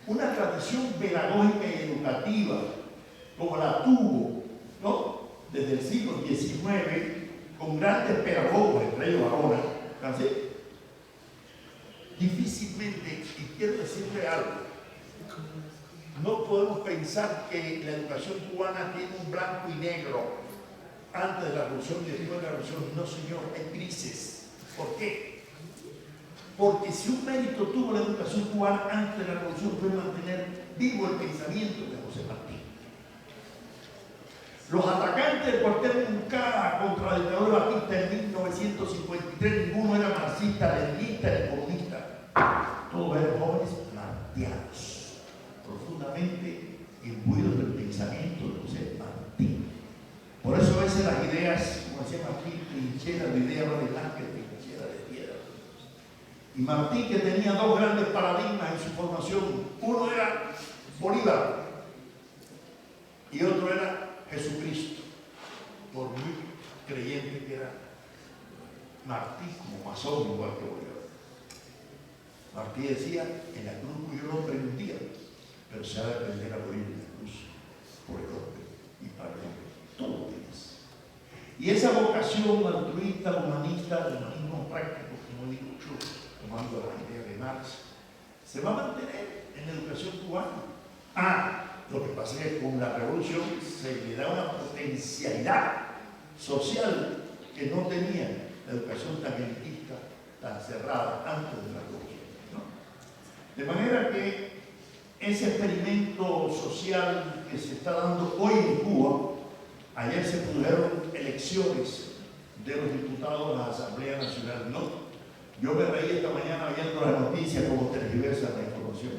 una tradición pedagógica y educativa como la tuvo, ¿no?, desde el siglo XIX, con grandes pedagogos, entre ellos Arona, ¿sí?, difícilmente, y quiero decirle algo, no podemos pensar que la educación cubana tiene un blanco y negro antes de la revolución y después de la revolución. No, señor, hay grises. ¿Por qué? Porque si un mérito tuvo la educación cubana antes de la revolución fue mantener vivo el pensamiento de José Martí. Los atacantes estudiantes del cuartel Moncada contra la dictadura Batista en 1953, ninguno era marxista, leninista ni comunista. Todos eran jóvenes martianos, profundamente imbuidos del pensamiento de José Martí. Por eso a veces las ideas, como decía Martí, trincheras de ideas van delante de trincheras de piedra. Y Martí, que tenía dos grandes paradigmas en su formación, uno era Bolívar y otro era Jesucristo, por muy creyente que era Martí, como masón igual que Bolívar. Martí decía, en la cruz murió el hombre en un día, pero se ha de aprender a morir en la cruz por el hombre y para el hombre, todos los días. Y esa vocación altruista, humanista, el humanismo práctico, como he dicho, tomando la idea de Marx, se va a mantener en la educación cubana. Lo que pasa es que con la revolución se le da una potencialidad social que no tenía la educación tan elitista, tan cerrada antes de la revolución, ¿no? De manera que ese experimento social que se está dando hoy en Cuba, ayer se produjeron elecciones de los diputados de la Asamblea Nacional, ¿no? Yo me reí esta mañana viendo las noticias como tergiversan la información.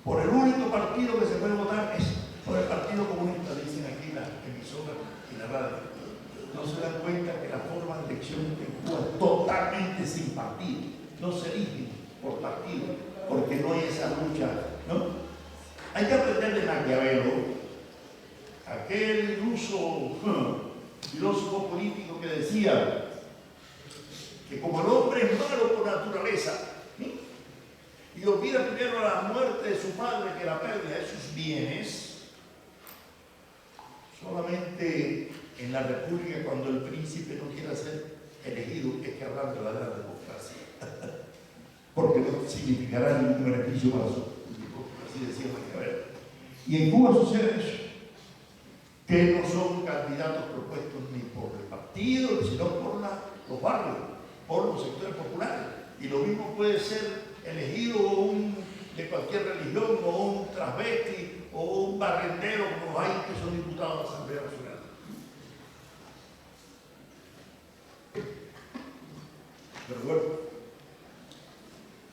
Por el único partido que se puede votar es por el Partido Comunista, dicen aquí la emisora y la radio. No se dan cuenta que la forma de elección en Cuba es totalmente sin partido. No se eligen por partido, porque no hay esa lucha, ¿no? Hay que aprender de Maquiavelo, aquel iluso filósofo político que decía que como el hombre es malo por naturaleza, y olvida primero la muerte de su padre que la pérdida de sus bienes, solamente en la República, cuando el príncipe no quiera ser elegido, es que hablan de la democracia, porque no significará ningún beneficio para su público, así decía Maquiavelo. Y en Cuba sucede eso, que no son candidatos propuestos ni por el partido, sino por los barrios, por los sectores populares. Y lo mismo puede ser elegido de cualquier religión, o un transvesti, o un barrendero, como hay que son diputados de la Asamblea Nacional. Pero bueno,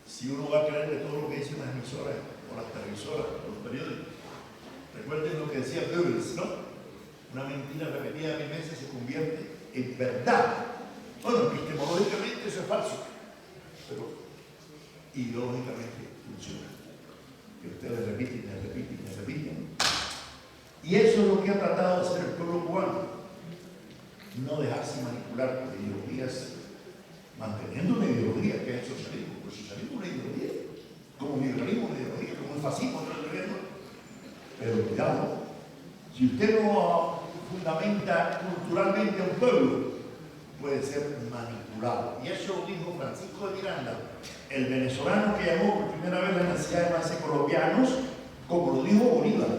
si uno va a creer de todo lo que dicen las emisoras, o las televisoras, o los periódicos, recuerden lo que decía Goebbels, ¿no? Una mentira repetida 1000 veces se convierte en verdad. Bueno, epistemológicamente eso es falso, pero ideológicamente funciona. Que ustedes repiten, repiten, repiten. Y eso es lo que ha tratado de hacer el pueblo cubano. No dejarse manipular por ideologías, manteniendo una ideología que es el socialismo. Pues el socialismo es una ideología, como el liberalismo es una ideología, como el fascismo es una ideología. Pero cuidado, si usted no fundamenta culturalmente a un pueblo, puede ser manipulado. Y eso lo dijo Francisco de Miranda, el venezolano que llamó por primera vez la necesidad de más colombianos, como lo dijo Bolívar,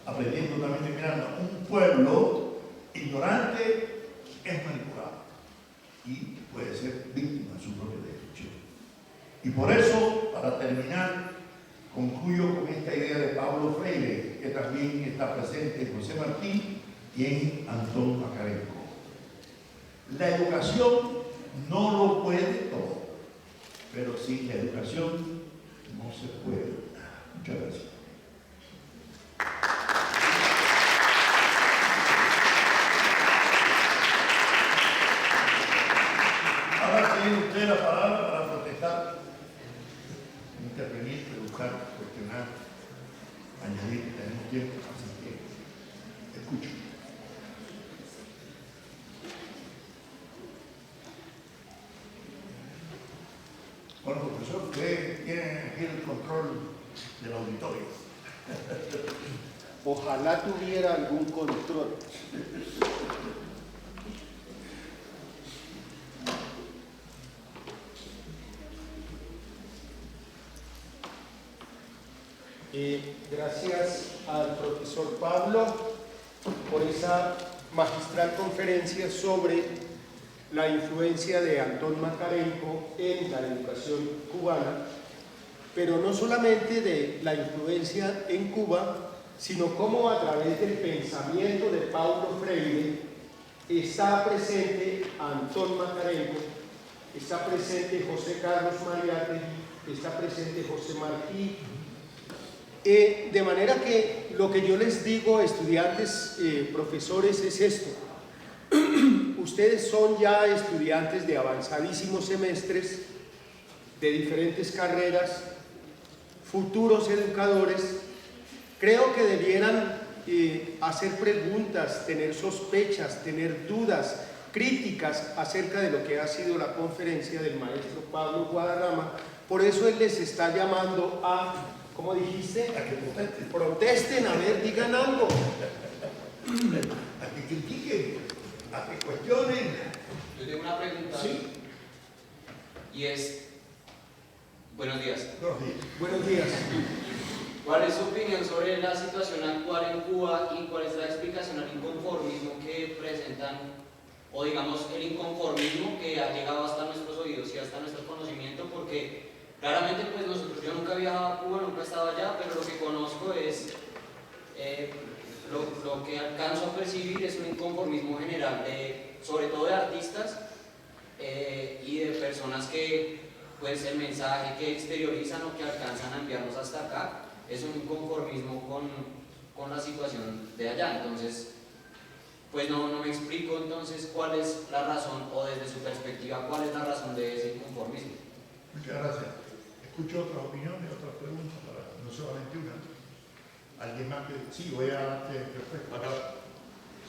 aprendiendo también de Miranda, un pueblo ignorante es manipulado y puede ser víctima de su propia destrucción. Y por eso, para terminar, concluyo con esta idea de Pablo Freire, que también está presente en José Martí y en Antón Macarenco. La educación no lo puede todo, pero sin la educación no se puede. Muchas gracias. Ahora tiene usted la palabra para protestar, intervenir, preguntar, cuestionar, añadir. Tenemos tiempo, así que escucho. Bueno, profesor, usted tiene aquí el control del auditorio. Ojalá tuviera algún control. Gracias al profesor Pablo por esa magistral conferencia sobre la influencia de Antón Macarenco en la educación cubana, pero no solamente de la influencia en Cuba, sino cómo a través del pensamiento de Paulo Freire está presente Antón Macarenko, está presente José Carlos Mariátegui, está presente José Martí. De manera que lo que yo les digo, estudiantes, profesores, es esto. Ustedes son ya estudiantes de avanzadísimos semestres, de diferentes carreras, futuros educadores. Creo que debieran hacer preguntas, tener sospechas, tener dudas, críticas acerca de lo que ha sido la conferencia del maestro Pablo Guadarrama. Por eso él les está llamando a, ¿cómo dijiste? A que protesten. Protesten, a ver, digan algo. A que critiquen, a que cuestionen. Yo tengo una pregunta. Sí. Y es, buenos días. Buenos días. Buenos días. ¿Cuál es su opinión sobre la situación actual en Cuba y cuál es la explicación al inconformismo que presentan, o digamos el inconformismo que ha llegado hasta nuestros oídos y hasta nuestro conocimiento? Porque claramente pues yo nunca he viajado a Cuba, nunca he estado allá, pero lo que conozco es, lo que alcanzo a percibir es un inconformismo general, sobre todo de artistas y de personas que pues el mensaje que exteriorizan o que alcanzan a enviarnos hasta acá es un inconformismo con la situación de allá. Entonces, pues no me explico entonces cuál es la razón, o desde su perspectiva, cuál es la razón de ese inconformismo. Muchas gracias. Escucho otras opiniones, otras preguntas, no solamente una. ¿Alguien más que...? Sí, voy a darte respuesta. Acá.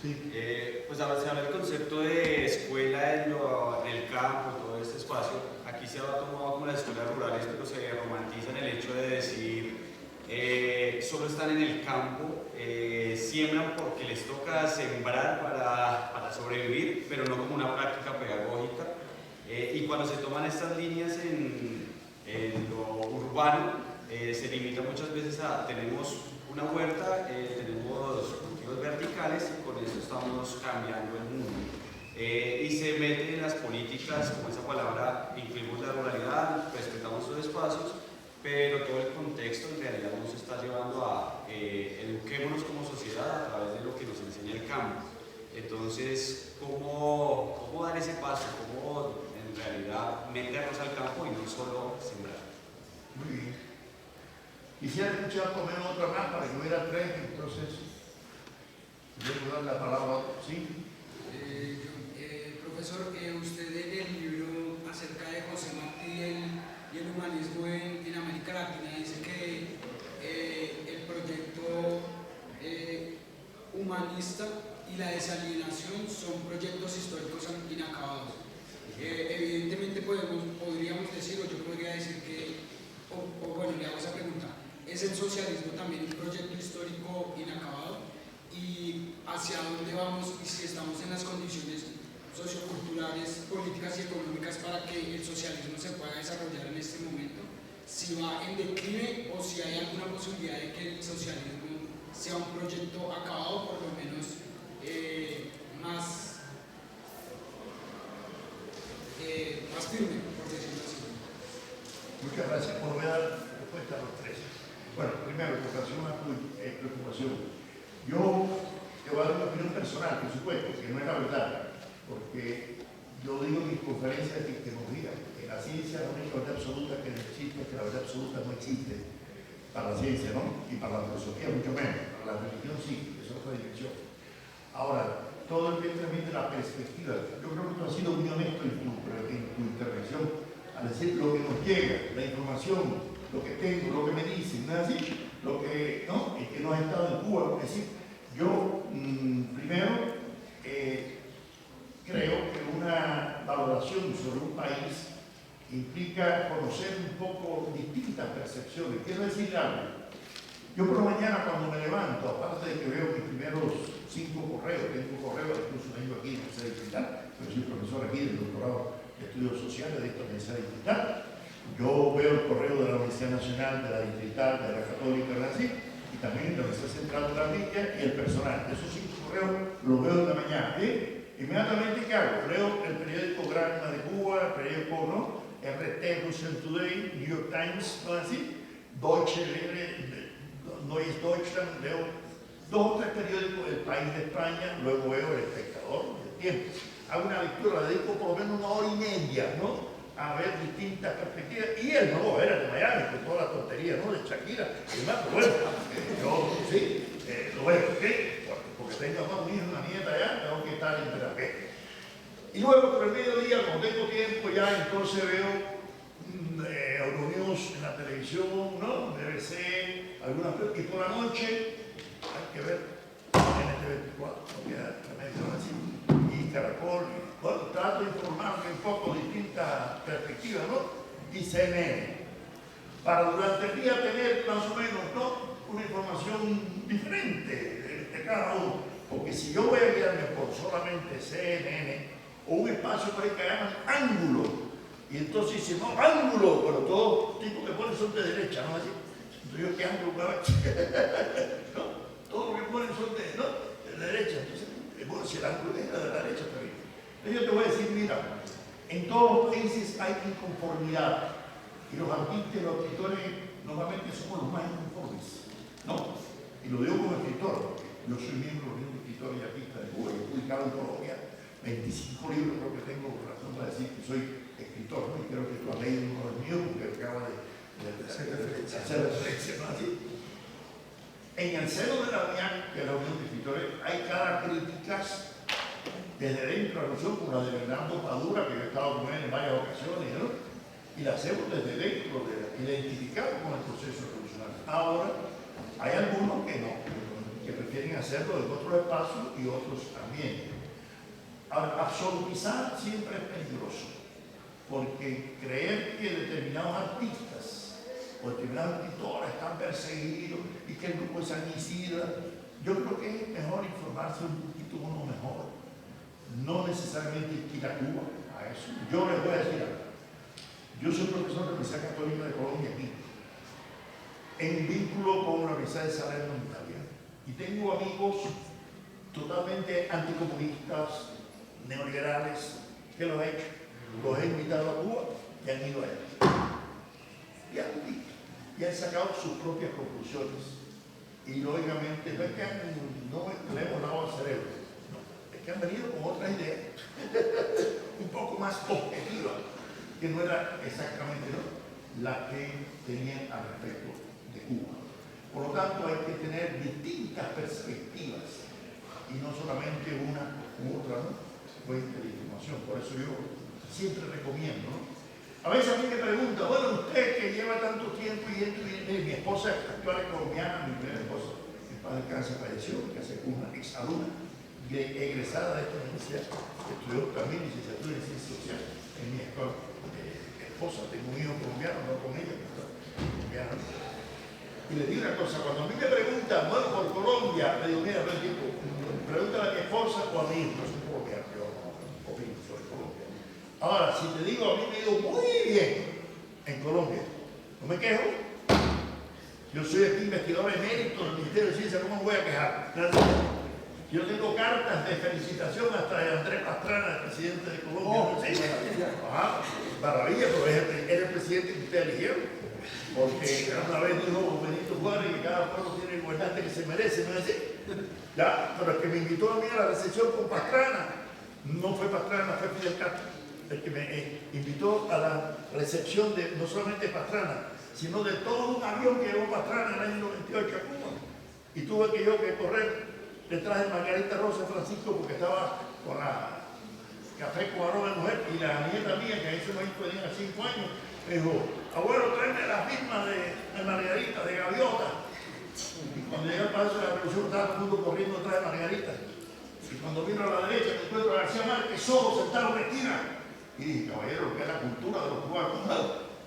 Sí. Pues ahora se habla del concepto de escuela en el campo, todo este espacio. Aquí se ha tomado como las escuelas rurales, pero se romantiza en el hecho de decir solo están en el campo, siembran porque les toca sembrar para sobrevivir, pero no como una práctica pedagógica. Y cuando se toman estas líneas en lo urbano, se limita muchas veces a, tenemos una huerta, tenemos cultivos verticales y con eso estamos cambiando el mundo. Y se mete en las políticas, como esa palabra, incluimos la ruralidad, respetamos los espacios, pero todo el contexto en realidad nos está llevando a eduquémonos como sociedad a través de lo que nos enseña el campo. Entonces, ¿cómo dar ese paso? ¿Cómo en realidad meternos al campo y no solo sembrar? Muy bien. Quisiera escuchar por lo menos otra más para que hubiera tres, entonces yo puedo dar la palabra a otro. ¿Sí? Profesor, usted en el libro acerca de José Martí y el humanismo en América Latina dice que el proyecto humanista y la desalienación son proyectos históricos inacabados. Evidentemente podríamos decir, o yo podría decir que, bueno, le hago esa pregunta, ¿es el socialismo también un proyecto histórico inacabado? ¿Y hacia dónde vamos y si estamos en las condiciones socioculturales, políticas y económicas para que el socialismo se pueda desarrollar en este momento? Si va en declive o si hay alguna posibilidad de que el socialismo sea un proyecto acabado, por lo menos más firme, por decirlo así. Muchas gracias. Bueno, voy a dar respuesta a los tres. Bueno, primero, con relación a tu preocupación. Yo te voy a dar una opinión personal, por supuesto, que no es la verdad, porque yo digo en mis conferencias de epistemología que la ciencia es la única verdad absoluta que existe, que la verdad absoluta no existe para la ciencia, ¿no? Y para la filosofía mucho menos, para la religión sí, es otra dimensión. Ahora, todo depende también de la perspectiva. Yo creo que tú has sido muy honesto en tu intervención al decir lo que nos llega, la información, lo que tengo, lo que me dicen, ¿no es así? Lo que, ¿no? Y que no has estado en Cuba. Es decir, yo primero creo que una valoración sobre un país implica conocer un poco distintas percepciones. Quiero decir algo. Yo por la mañana cuando me levanto, aparte de que veo mis primeros 5 correos, tengo correos, incluso vengo aquí en la Universidad Digital, pero soy profesor aquí del doctorado de Estudios Sociales de esta Universidad Digital. Yo veo el correo de la Universidad Nacional, de la Distrital, de la Católica, ¿verdad? Y también de la Universidad Central de la Villa y el personal. Esos 5 correos los veo en la mañana. Inmediatamente, ¿qué hago? Leo el periódico Granma de Cuba, el periódico, ¿no? RT, Russian Today, New York Times, ¿no? Así, Deutsche Lehre, Neues Deutschland, leo 2 o 3 periódicos, El País de España, luego veo El Espectador, El Tiempo. Hago una lectura, dedico por lo menos 1 hora y media, ¿no?, a ver distintas perspectivas. Y el nuevo era de Miami, con toda la tontería, ¿no?, de Shakira y demás. Pero bueno, yo sí, lo veo, ¿ok? Porque tengo un hijo, una nieta allá, tengo que estar en terapia. Y luego por el mediodía, cuando tengo tiempo, ya entonces veo Euronews en la televisión, ¿no?, BBC, algunas, y por la noche hay que ver NTV24, y Caracol. Bueno, trato de informarme un poco de distintas perspectivas, ¿no?, y CNN, para durante el día tener más o menos, ¿no?, una información diferente de cada uno. Porque si yo voy a guiarme por solamente CNN o un espacio por ahí que llaman ángulo, y entonces dice, no, ángulo, pero todos los tipos que ponen son de derecha, ¿no? Así, entonces yo, ¿qué ángulo me va a ¿no? Todos los que ponen son de derecha, entonces, bueno, si el ángulo es de la derecha, está bien. Entonces yo te voy a decir, mira, en todos los países hay inconformidad, y los artistas y los escritores normalmente somos los más inconformes, ¿no? Y lo digo como escritor, porque yo soy miembro de un escritor y artista de Cuba, he publicado en Colombia 25 libros, creo que tengo razón para decir que soy escritor, ¿no? Y creo que tú has leído uno de los míos, porque acaba de hacer referencia, ¿no? Así. En el seno de la UNIAC, que es la Unión de Escritores, hay características desde dentro de la Unión, como la de Bernardo Padura, que yo he estado con él en varias ocasiones, ¿no?, y la hacemos desde dentro, identificado con el proceso revolucionario. Ahora, hay algunos que no, que prefieren hacerlo en otros espacios y otros también. Ahora, absolutizar siempre es peligroso, porque creer que determinados artistas o determinados escritores están perseguidos y que el grupo de San Isidro, yo creo que es mejor informarse un poquito uno mejor, no necesariamente ir a Cuba a eso. Yo les voy a decir algo. Yo soy profesor de la Universidad Católica de Colombia aquí, en vínculo con la Universidad de Salerno en Italia, y tengo amigos totalmente anticomunistas, neoliberales, que lo he hecho. Los he invitado a Cuba y han ido a él. Y han sacado sus propias conclusiones. Y lógicamente no es que no le hemos lavado el cerebro, no, es que han venido con otras ideas un poco más objetivas, que no era exactamente la que tenían al respecto de Cuba. Por lo tanto, hay que tener distintas perspectivas y no solamente una u otra, ¿no?, fuente de información. Por eso yo siempre recomiendo, ¿no? A veces a mí me preguntan, bueno, usted que lleva tanto tiempo y mi esposa actual es colombiana, mi primera esposa, en paz descanse, falleció, que hace una exalumna egresada de esta universidad, que estudió también licenciatura en Ciencias Sociales en mi escuela. Esposa, tengo un hijo colombiano, no con ella, pero colombiano. Y le digo una cosa, cuando a mí me preguntan, bueno, por Colombia, le digo, mira, pregúntale a mi esposa o a mi hijo, no soy colombiano, yo no opino sobre Colombia. Ahora, si te digo, a mí me ha ido muy bien en Colombia, no me quejo. Yo soy aquí investigador emérito del Ministerio de Ciencia, ¿cómo me voy a quejar? Yo tengo cartas de felicitación hasta de Andrés Pastrana, el presidente de Colombia. ¿Sí? Maravilla, pero es el presidente que usted eligieron. Porque una vez dijo Benito Juárez que cada pueblo tiene el gobernante que se merece, ¿no es así? ¿Ya? Pero el que me invitó a mí a la recepción con Pastrana, no fue Pastrana, fue Fidel Castro. El que me invitó a la recepción de no solamente Pastrana, sino de todo un avión que llevó Pastrana en el año 98 a Cuba. Y tuve que yo que correr detrás de Margarita Rosa Francisco porque estaba con la café con aroma de mujer, y la nieta mía, que en ese momento tenía 5 años, me dijo, abuelo, tráeme la firma de Margarita, de Gaviota. Y cuando llegué al Palacio de la Revolución estaba todo el mundo corriendo detrás de Margarita. Y cuando vino a la derecha me encuentro a García Márquez solo sentado en la esquina. Y dije, caballero, lo que es la cultura de los cubanos.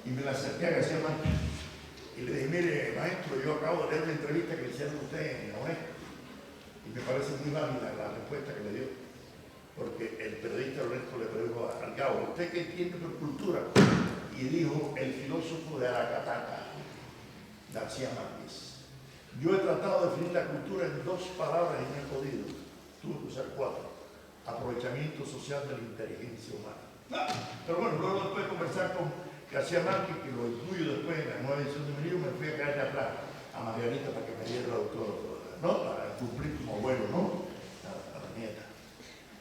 Y me la acerqué a García Márquez. Y le dije, mire, maestro, yo acabo de leer una entrevista que le hicieron a usted en la UNESCO. Y me parece muy válida la respuesta que le dio. Porque el periodista Lorenzo le preguntó al Gabo, ¿usted qué entiende por cultura? Y dijo el filósofo de Aracataca, García Márquez. Yo he tratado de definir la cultura en 2 palabras y no he podido. Tuve que usar 4. Aprovechamiento social de la inteligencia humana. Pero bueno, luego después de conversar con García Márquez, que lo incluyo después en la nueva edición de mi libro, me fui a caer a Margarita para que me diera el autor ¿no? Para cumplir como abuelo, ¿no? A la nieta.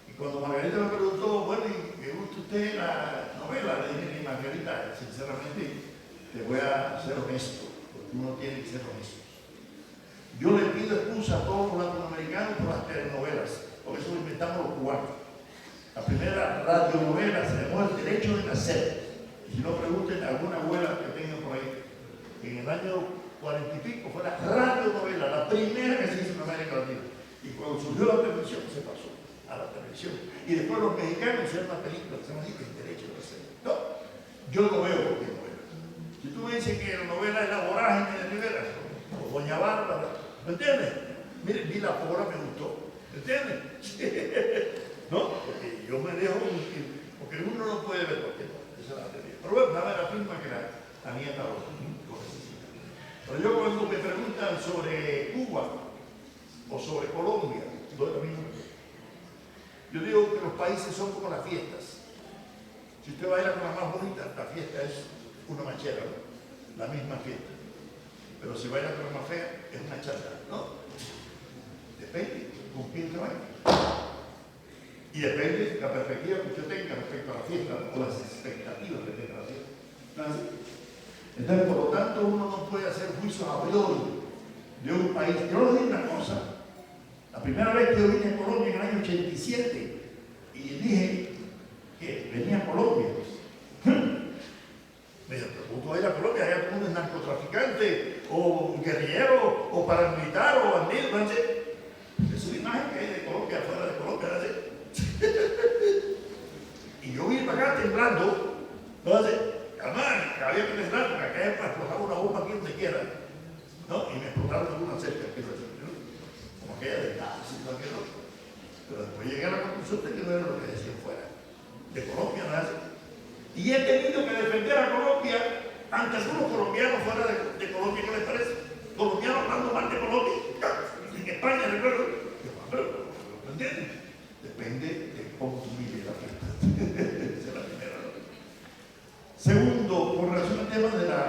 Y cuando Margarita me preguntó, bueno, ¿y me gusta usted la novela? Le dije, Margarita, sinceramente, te voy a ser honesto, porque uno tiene que ser honesto. Yo le pido excusa a todos los latinoamericanos por las telenovelas, porque eso lo inventamos los cubanos. La primera radionovela se llamó El Derecho de Nacer. Y si no, pregunten a alguna abuela que tengan por ahí. En el año 40 y pico fue la radionovela, la primera que se hizo en América Latina. Y cuando surgió la televisión, se pasó a la televisión. Y después los mexicanos hicieron una película que se llama así, El Derecho de Nacer. No, yo lo veo porque novela. Si tú me dices que la novela es La Vorágine de Rivera, o Doña Bárbara, ¿me entiendes? Mire, vi La Pora, me gustó. ¿Me entiendes? ¿No? Porque yo me dejo, porque uno no puede ver cualquier cosa. Esa es la teoría. Pero bueno, nada, la firma que la nieta lo necesita. Pero yo cuando me preguntan sobre Cuba o sobre Colombia, doy la misma respuesta. Yo digo que los países son como las fiestas. Si usted baila con la más bonita, la fiesta es una machera, ¿no? La misma fiesta. Pero si baila con la más fea, es una chata, ¿no? Depende con quién se baila. Y depende de la perspectiva que usted tenga respecto a la fiesta o las expectativas que tenga la fiesta. ¿No? Entonces, por lo tanto, uno no puede hacer juicios a priori de un país. Yo les digo una cosa. La primera vez que yo vine a Colombia en el año 87 y dije que venía a Colombia, me dijo, pero tú vas a ir a Colombia, allá todo el mundo es narcotraficante, o guerrillero, o paramilitar, o bandido, ¿no? Esa es la imagen que hay de Colombia, afuera de Colombia, ¿no? Y yo vine para acá temblando, entonces, calmar, había que temblar, porque acá explotaba una bomba aquí donde quiera, ¿no? Y me explotaron algunas cerca, como aquella de Nazi, no aquel otro. Pero después llegué a la conclusión de que no era lo que decían fuera. De Colombia, ¿no? Y he tenido que defender a Colombia ante algunos colombianos fuera de Colombia, ¿qué les parece? Colombianos hablando mal de Colombia. En España, recuerdo. ¿Me entiendes? Depende de cómo tú vives la fiesta. Esa es la primera. Segundo, con relación al tema de la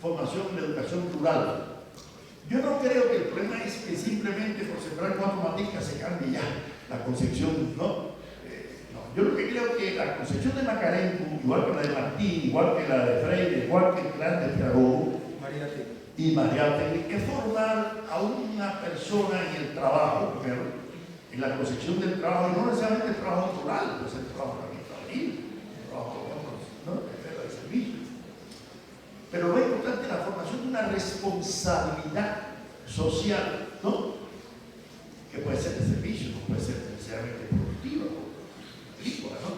formación de educación rural. Yo no creo que el problema es que simplemente por sembrar 4 maticas se cambie ya la concepción, ¿no? Yo lo que creo que la concepción de Macarenco, igual que la de Martín, igual que la de Freire, igual que el plan de Pedagogo y Mariátegui, es formar a una persona en el trabajo, pero en la concepción del trabajo, y no necesariamente el trabajo rural, pues el trabajo también, el trabajo, ¿no? De servicio. Pero lo importante es la formación de una responsabilidad social, ¿no? Que puede ser de servicio, no puede ser necesariamente productiva o agrícola, ¿no?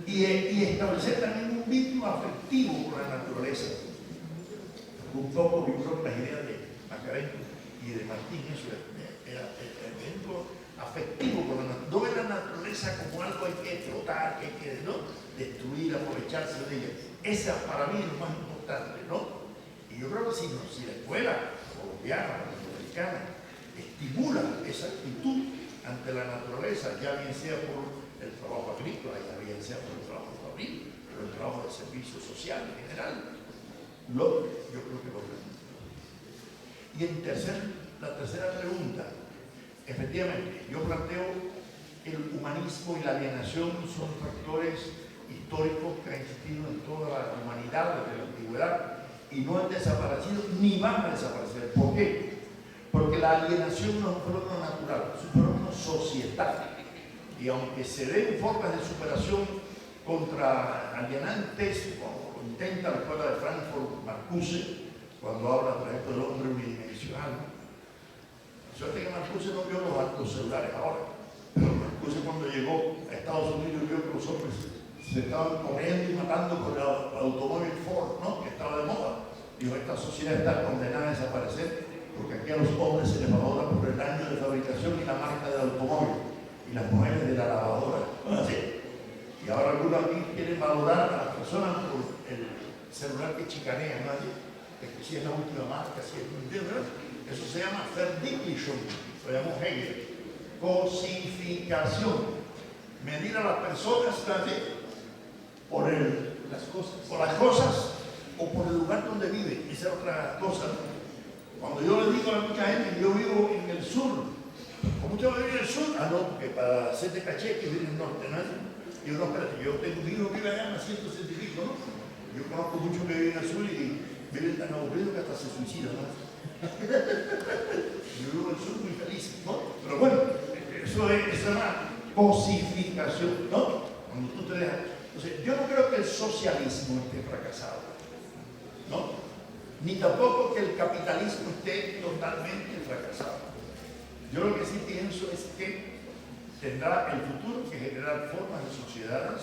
Y establecer también un vínculo afectivo con la naturaleza. Un poco vibró las ideas de Macarenco y de Martín, eso era el vínculo afectivo con la naturaleza. No ver la naturaleza como algo que hay que explotar, que hay que, ¿no?, destruir, aprovecharse de ella. Esa para mí es lo más importante, ¿no? Y yo creo que si la escuela colombiana, latinoamericana, estimula esa actitud ante la naturaleza, ya bien sea por el trabajo agrícola, ya bien sea por el trabajo fabril, por el trabajo de servicio social en general, yo creo que lo permite. Y la tercera pregunta, efectivamente, yo planteo que el humanismo y la alienación son factores históricos que han existido en toda la humanidad desde la antigüedad y no han desaparecido ni van a desaparecer. ¿Por qué? Porque la alienación no es un fenómeno natural, es un fenómeno societal. Y aunque se den formas de superación contra alienantes, como lo intenta la escuela de Frankfurt Marcuse, cuando habla, por ejemplo, del hombre unidimensional, suerte que Marcuse no vio los celulares ahora, pero Marcuse cuando llegó a Estados Unidos vio que los hombres se estaban corriendo y matando por el automóvil Ford, ¿no?, que estaba de moda. Dijo, esta sociedad está condenada a desaparecer porque aquí a los hombres se les valora por el año de fabricación y la marca del automóvil, y las mujeres de la lavadora. ¿Sí? Y ahora algunos aquí quieren valorar a las personas por el celular que chicanea, ¿no? Que si es la última marca, si es, ¿no? Eso se llama Verdichtung, lo llamó Hegel. Cosificación. Medir a las personas, ¿sí?, por las cosas o por el lugar donde vive. Esa es otra cosa, ¿no? Cuando yo le digo a mucha gente que yo vivo en el sur, ¿cómo usted va a vivir en el sur? Ah, no, porque para hacerte caché que vive en el norte, ¿no? Y yo, no, espérate, yo tengo un hijo que vive allá en la 160 y pico, ¿no? Yo conozco muchos que viven en el sur y viven tan aburridos que hasta se suicidan, ¿no? Yo vivo en el sur muy feliz, ¿no? Pero bueno, eso es una cosificación, ¿no? Cuando tú te dejas. Entonces, yo no creo que el socialismo esté fracasado, ¿no? Ni tampoco que el capitalismo esté totalmente fracasado. Yo lo que sí pienso es que tendrá el futuro que generar formas de sociedades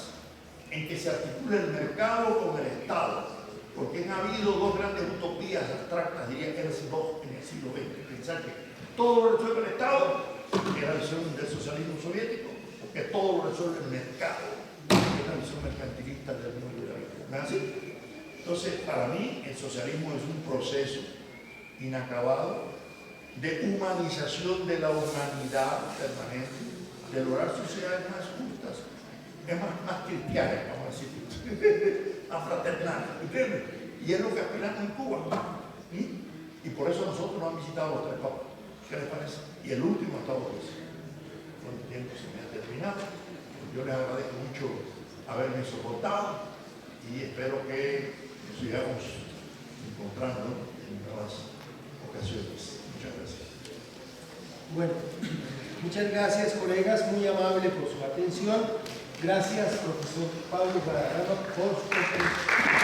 en que se articule el mercado con el Estado, porque han habido dos grandes utopías abstractas, diría Ernst Bloch en el siglo XX, pensar que todo lo resuelve el Estado, que era la visión del socialismo soviético, o que todo lo resuelve el mercado, que es la visión mercantilista del neoliberalismo. ¿No es así? Entonces, para mí, el socialismo es un proceso inacabado de humanización de la humanidad permanente, de lograr sociedades más justas, más cristianas, vamos a decir, más fraternales, ¿entiendes? Y es lo que aspiramos en Cuba. Y por eso nosotros nos han visitado los tres papas. ¿Qué les parece? Y el último ha estado eso. Bueno, el tiempo se me ha terminado. Yo les agradezco mucho haberme soportado y espero que nos sigamos encontrando en nuevas ocasiones. Muchas gracias. Bueno, muchas gracias, colegas, muy amable por su atención. Gracias, profesor Pablo Guadarrama, por su atención.